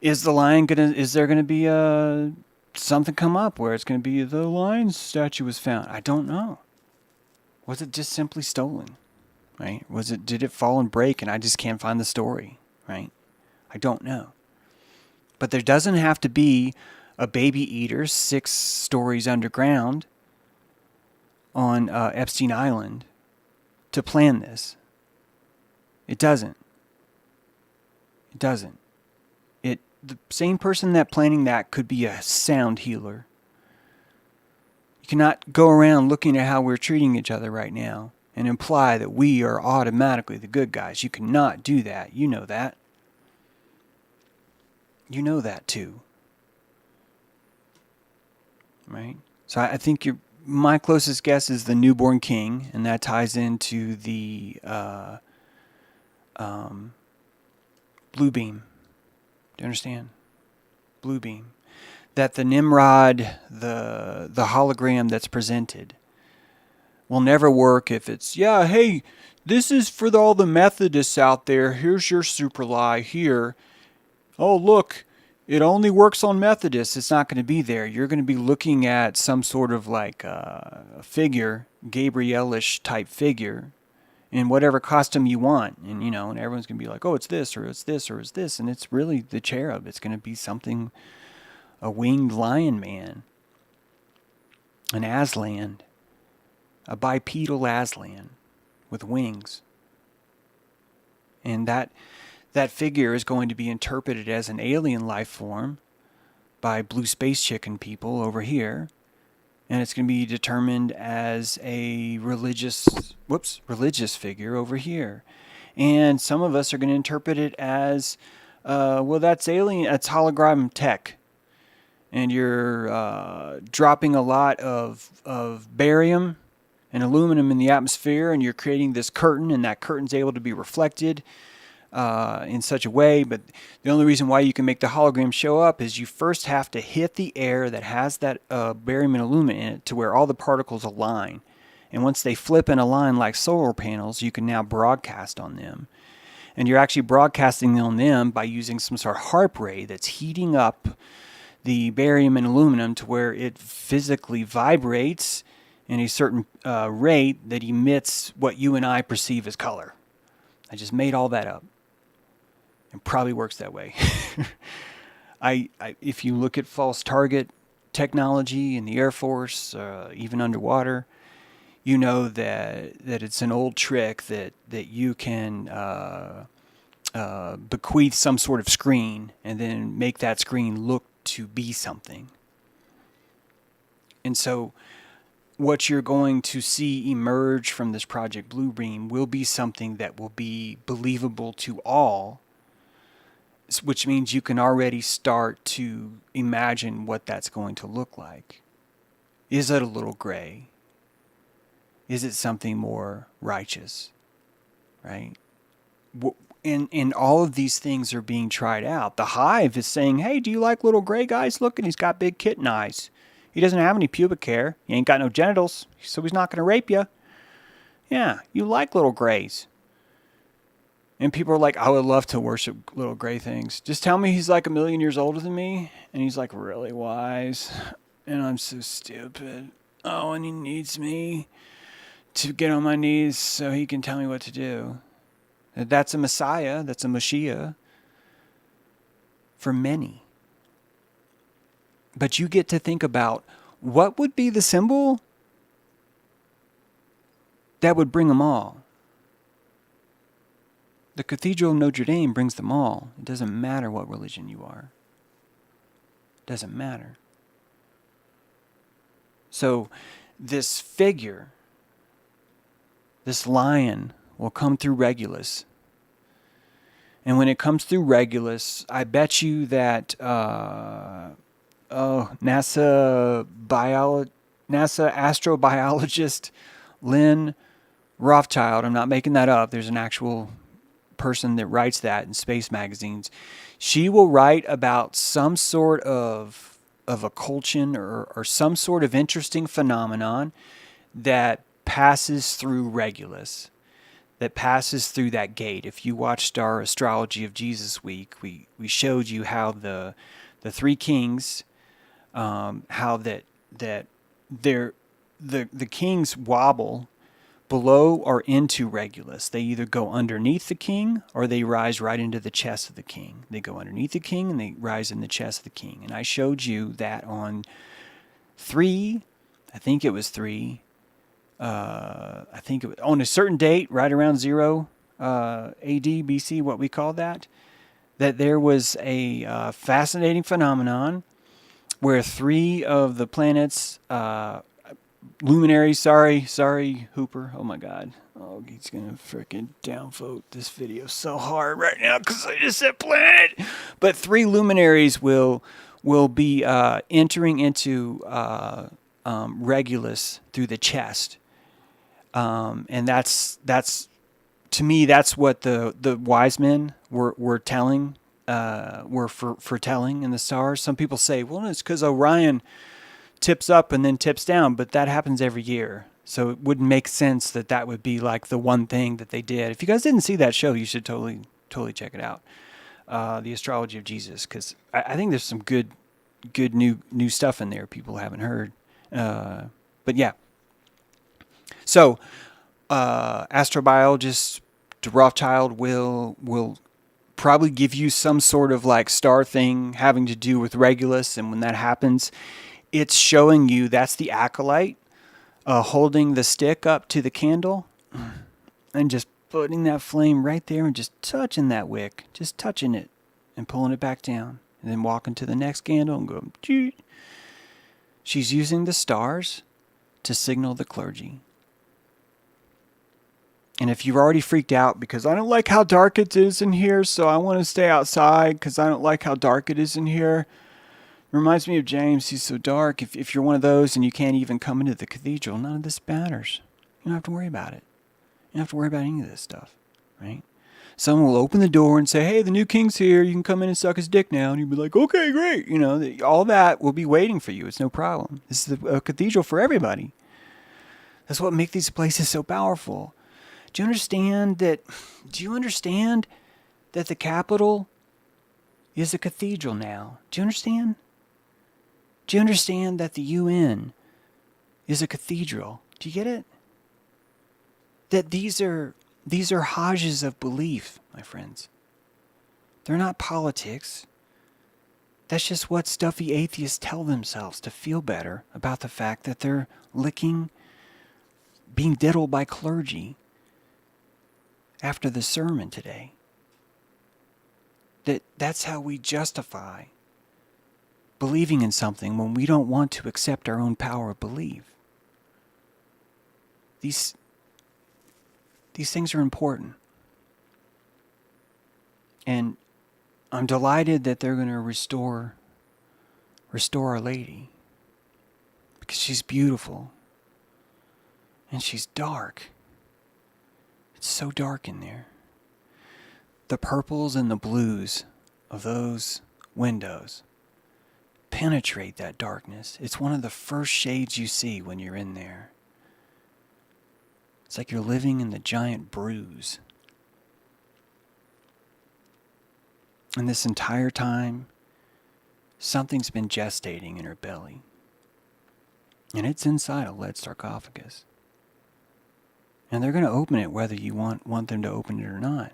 Is there gonna be something come up where it's gonna be the lion's statue was found? I don't know. Was it just simply stolen? Right? Did it fall and break and I just can't find the story? Right? I don't know. But there doesn't have to be a baby eater 6 stories underground on Epstein Island to plan this. It doesn't. The same person that planning that could be a sound healer. You cannot go around looking at how we're treating each other right now and imply that we are automatically the good guys. You cannot do that. You know that. You know that too. Right? So I think my closest guess is the newborn king, and that ties into the Bluebeam. Do you understand? Bluebeam. That the Nimrod, the hologram that's presented, will never work if it's, hey, this is for all the Methodists out there. Here's your super lie here. Oh, look, it only works on Methodists. It's not going to be there. You're going to be looking at some sort of like a figure, Gabrielish type figure, in whatever costume you want. And, you know, and everyone's going to be like, oh, it's this, or it's this, or it's this. And it's really the cherub. It's going to be something, a winged lion man, an Aslan, a bipedal Aslan with wings. And that figure is going to be interpreted as an alien life form by blue space chicken people over here. And it's going to be determined as a religious figure over here. And some of us are going to interpret it as, well, that's alien, that's hologram tech. And you're dropping a lot of barium and aluminum in the atmosphere, and you're creating this curtain, and that curtain's able to be reflected in such a way. But the only reason why you can make the hologram show up is you first have to hit the air that has that barium and aluminum in it to where all the particles align. And once they flip and align like solar panels, you can now broadcast on them. And you're actually broadcasting on them by using some sort of harp ray that's heating up the barium and aluminum to where it physically vibrates in a certain rate that emits what you and I perceive as color. I just made all that up. It probably works that way. If you look at false target technology in the Air Force, even underwater, you know that it's an old trick that you can bequeath some sort of screen and then make that screen look to be something. And so what you're going to see emerge from this Project Bluebeam will be something that will be believable to all, which means you can already start to imagine what that's going to look like. Is it a little gray? Is it something more righteous? Right? And all of these things are being tried out. The Hive is saying, hey, do you like little gray guys? Look, and he's got big kitten eyes. He doesn't have any pubic hair. He ain't got no genitals, so he's not going to rape you. Yeah, you like little grays. And people are like, I would love to worship little gray things. Just tell me he's like 1,000,000 years older than me, and he's like really wise, and I'm so stupid. Oh, and he needs me to get on my knees so he can tell me what to do. That's a Messiah, that's a Mashiach for many. But you get to think about what would be the symbol that would bring them all. The Cathedral of Notre Dame brings them all. It doesn't matter what religion you are. It doesn't matter. So this figure, this lion, will come through Regulus. And when it comes through Regulus, I bet you that NASA astrobiologist Lynn Rothschild, I'm not making that up, there's an actual person that writes that in space magazines. She will write about some sort of occultation or some sort of interesting phenomenon that passes through Regulus, that passes through that gate. If you watched our Astrology of Jesus week, we showed you how the three kings, how the kings wobble below or into Regulus. They either go underneath the king or they rise right into the chest of the king. They go underneath the king and they rise in the chest of the king. And I showed you that on on a certain date, right around 0 AD, BC, what we call that there was a fascinating phenomenon where 3 of the planets, luminaries, sorry, Hooper, oh my God. Oh, he's going to freaking downvote this video so hard right now because I just said planet. But 3 luminaries will be entering into Regulus through the chest. And that's to me, that's what the wise men were telling, were foretelling in the stars. Some people say, well, it's because Orion tips up and then tips down, but that happens every year. So it wouldn't make sense that would be like the one thing that they did. If you guys didn't see that show, you should totally check it out. the Astrology of Jesus, because I think there's some good new stuff in there people haven't heard. But yeah. So, astrobiologist Rothschild will probably give you some sort of like star thing having to do with Regulus, and when that happens, it's showing you that's the acolyte holding the stick up to the candle and just putting that flame right there and just touching that wick, just touching it and pulling it back down, and then walking to the next candle and go. Choo. She's using the stars to signal the clergy. And if you've already freaked out because I don't like how dark it is in here, so I want to stay outside because I don't like how dark it is in here. It reminds me of James. He's so dark. If you're one of those and you can't even come into the cathedral, none of this matters. You don't have to worry about it. You don't have to worry about any of this stuff, right? Someone will open the door and say, hey, the new king's here. You can come in and suck his dick now. And you'll be like, okay, great. You know, all that will be waiting for you. It's no problem. This is a cathedral for everybody. That's what makes these places so powerful. Do you understand that the capital is a cathedral now? Do you understand? Do you understand that the UN is a cathedral? Do you get it? That these are Hajjs of belief, my friends. They're not politics. That's just what stuffy atheists tell themselves to feel better about the fact that they're being diddled by clergy after the sermon today. That's how we justify believing in something when we don't want to accept our own power of belief. These things are important. And I'm delighted that they're going to restore Our Lady. Because she's beautiful. And she's dark. It's so dark in there. The purples and the blues of those windows penetrate that darkness. It's one of the first shades you see when you're in there. It's like you're living in the giant bruise. And this entire time, something's been gestating in her belly. And it's inside a lead sarcophagus. And they're going to open it whether you want them to open it or not.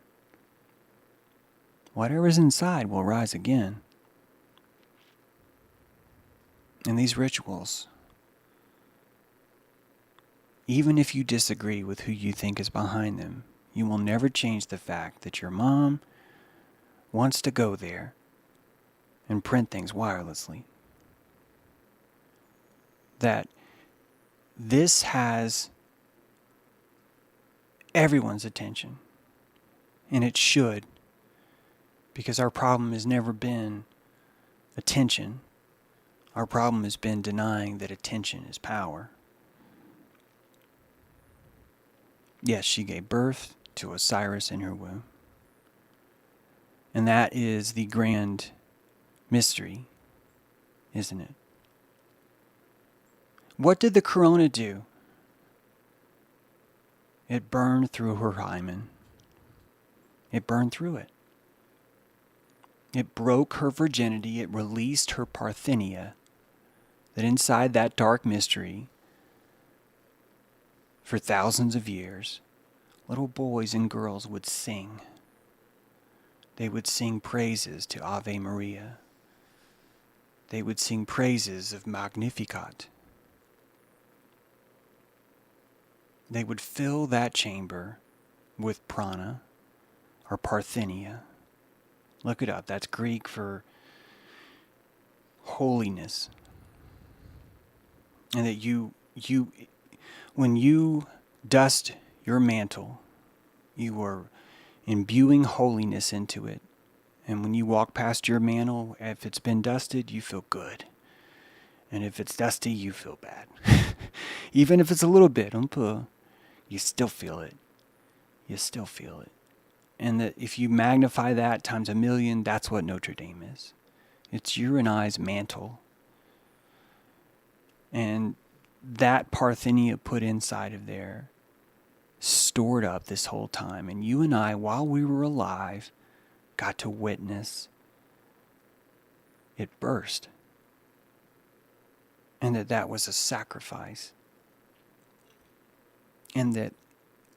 Whatever's inside will rise again. And these rituals, even if you disagree with who you think is behind them, you will never change the fact that your mom wants to go there and print things wirelessly. That this has everyone's attention. And it should. Because our problem has never been attention. Our problem has been denying that attention is power. Yes, she gave birth to Osiris in her womb. And that is the grand mystery, isn't it? What did the corona do? It burned through her hymen. It burned through it. It broke her virginity. It released her Parthenia. That inside that dark mystery, for thousands of years, little boys and girls would sing. They would sing praises to Ave Maria. They would sing praises of Magnificat. They would fill that chamber with prana or Parthenia. Look it up. That's Greek for holiness. And that you when you dust your mantle, you are imbuing holiness into it. And when you walk past your mantle, if it's been dusted, you feel good. And if it's dusty, you feel bad. Even if it's a little bit, you still feel it. You still feel it. And that if you magnify that times 1,000,000, that's what Notre Dame is. It's your and I's mantle. And that Parthenia put inside of there, stored up this whole time. And you and I, while we were alive, got to witness it burst. And that was a sacrifice. And that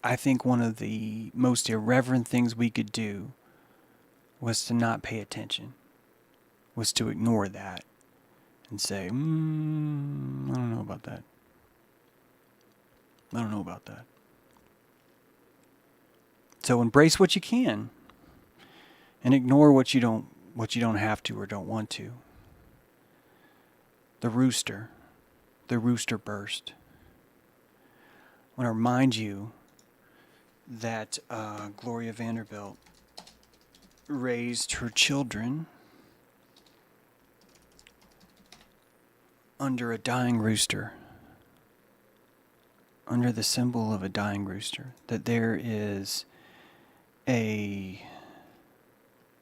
I think one of the most irreverent things we could do was to not pay attention, was to ignore that and say, I don't know about that. I don't know about that. So embrace what you can and ignore what you don't have to or don't want to. The rooster burst. I want to remind you that Gloria Vanderbilt raised her children under a dying rooster, under the symbol of a dying rooster, that there is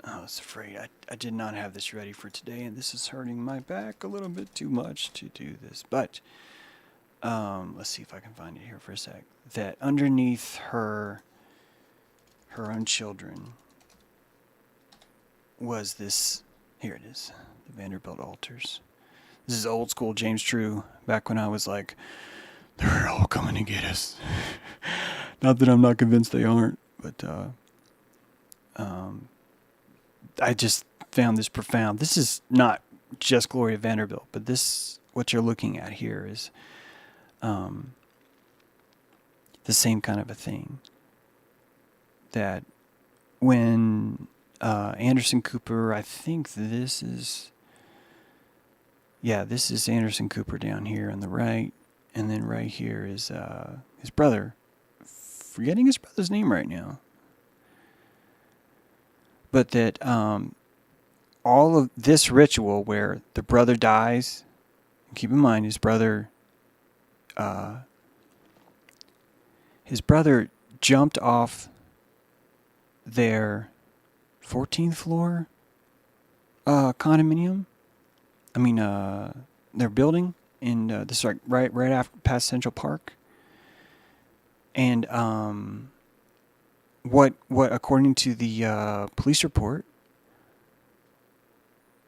I was afraid. I did not have this ready for today, and this is hurting my back a little bit too much to do this. But let's see if I can find it here for a sec. That underneath her own children was this. Here it is, the Vanderbilt altars. This is old school James True, back when I was like, they're all coming to get us. Not that I'm not convinced they aren't, but I just found this profound. This is not just Gloria Vanderbilt, but this, what you're looking at here is the same kind of a thing. That when Anderson Cooper, I think this is Anderson Cooper down here on the right, and then right here is his brother. Forgetting his brother's name right now. But that all of this ritual where the brother dies, keep in mind his brother jumped off their 14th floor condominium. I mean, their building in this is right after past Central Park. And what according to the police report,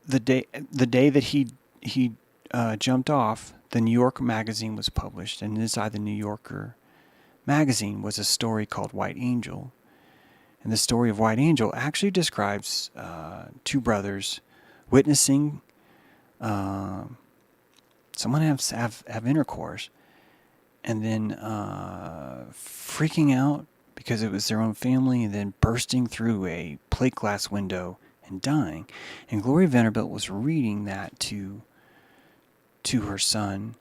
the day that he jumped off, the New Yorker magazine was published, and inside the New Yorker magazine was a story called White Angel. And the story of White Angel actually describes two brothers witnessing someone have intercourse, and then freaking out because it was their own family, and then bursting through a plate glass window and dying. And Gloria Vanderbilt was reading that to her son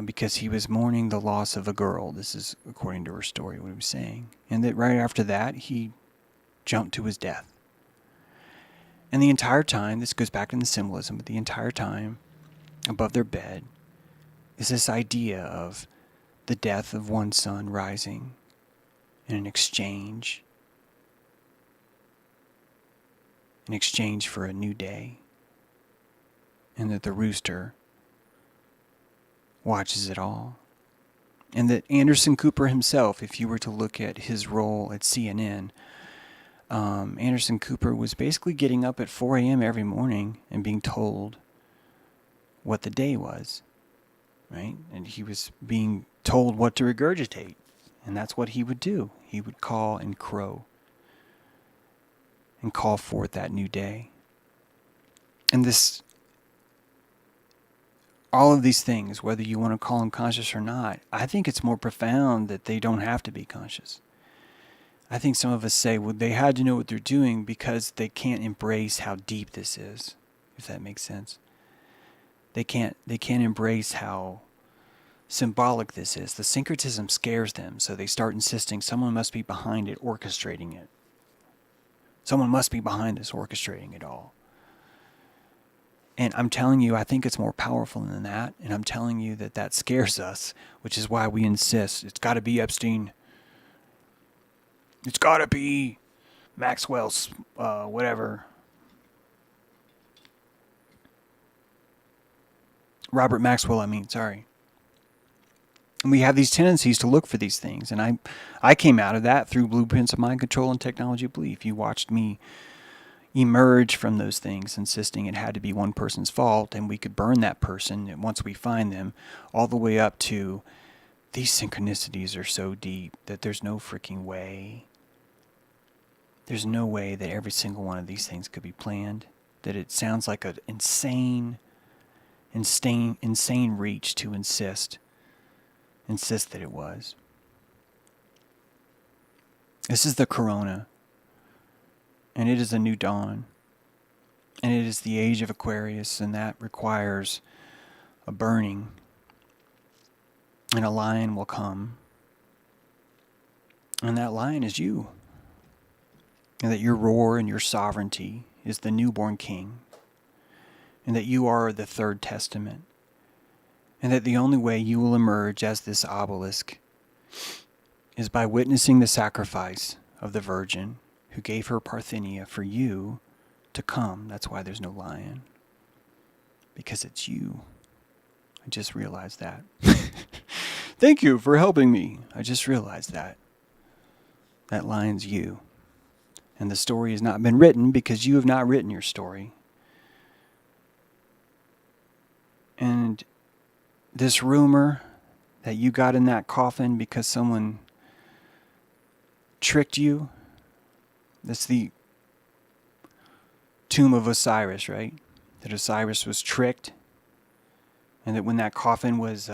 because he was mourning the loss of a girl. This is according to her story, what he was saying. And that right after that, he jumped to his death. And the entire time, this goes back in the symbolism, but the entire time, above their bed, is this idea of the death of one son rising in an exchange for a new day. And that the rooster watches it all. And that Anderson Cooper himself, if you were to look at his role at CNN, Anderson Cooper was basically getting up at 4 a.m. every morning and being told what the day was, right? And he was being told what to regurgitate. And that's what he would do. He would call and crow and call forth that new day. And all of these things, whether you want to call them conscious or not, I think it's more profound that they don't have to be conscious. I think some of us say, well, they had to know what they're doing because they can't embrace how deep this is, if that makes sense. They can't embrace how symbolic this is. The syncretism scares them, so they start insisting someone must be behind it, orchestrating it. Someone must be behind this, orchestrating it all. And I'm telling you, I think it's more powerful than that. And I'm telling you that scares us, which is why we insist. It's got to be Epstein. It's got to be Maxwell's, whatever. Robert Maxwell, sorry. And we have these tendencies to look for these things. And I came out of that through Blueprints of Mind Control and Technology of Belief. You watched me emerge from those things, insisting it had to be one person's fault and we could burn that person once we find them, all the way up to these synchronicities are so deep that there's no freaking way. There's no way that every single one of these things could be planned. That it sounds like an insane reach to insist that it was. This is the corona. And it is a new dawn. And it is the age of Aquarius, and that requires a burning. And a lion will come. And that lion is you. And that your roar and your sovereignty is the newborn king. And that you are the third testament. And that the only way you will emerge as this obelisk is by witnessing the sacrifice of the Virgin who gave her Parthenia for you to come. That's why there's no lion. Because it's you. I just realized that. Thank you for helping me. I just realized that. That lion's you. And the story has not been written because you have not written your story. And this rumor that you got in that coffin because someone tricked you, that's the tomb of Osiris, right? That Osiris was tricked. And that when that coffin was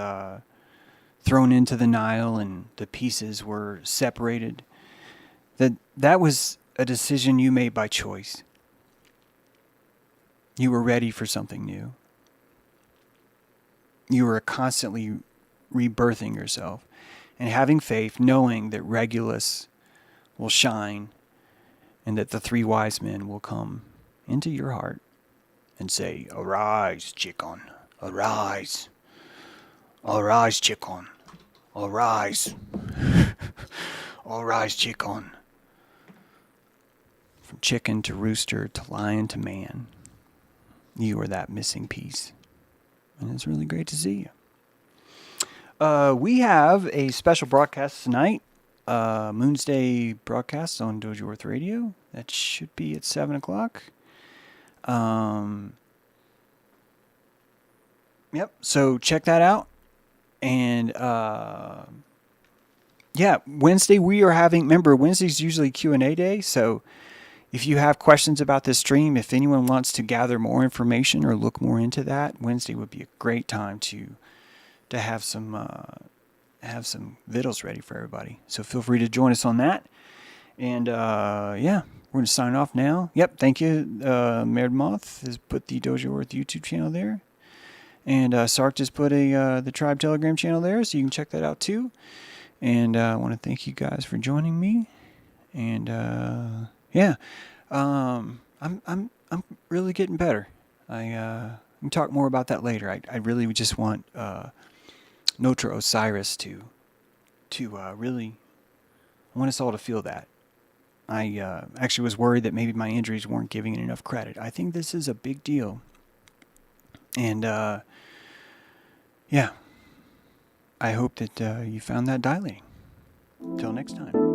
thrown into the Nile and the pieces were separated, that was a decision you made by choice. You were ready for something new. You were constantly rebirthing yourself and having faith, knowing that Regulus will shine and that the three wise men will come into your heart and say, "Arise, chicken, arise. Arise, chicken, arise. Arise, chicken." From chicken to rooster to lion to man, you are that missing piece. And it's really great to see you. We have a special broadcast tonight. Moon's Day broadcast on Dojo Earth Radio. That should be at 7 o'clock. Yep, so check that out. And Wednesday we are having, remember, Wednesday's usually Q&A day, so if you have questions about this stream, if anyone wants to gather more information or look more into that, Wednesday would be a great time to have some vittles ready for everybody. So feel free to join us on that. And we're going to sign off now. Yep, thank you. Mared Moth has put the Dojo Earth YouTube channel there. And Sark just put the Tribe Telegram channel there, so you can check that out too. And I want to thank you guys for joining me. And I'm really getting better. I can talk more about that later. I really just want Notre Osiris to really, I want us all to feel that. I actually was worried that maybe my injuries weren't giving it enough credit. I think this is a big deal. And I hope that you found that dilating. Till next time.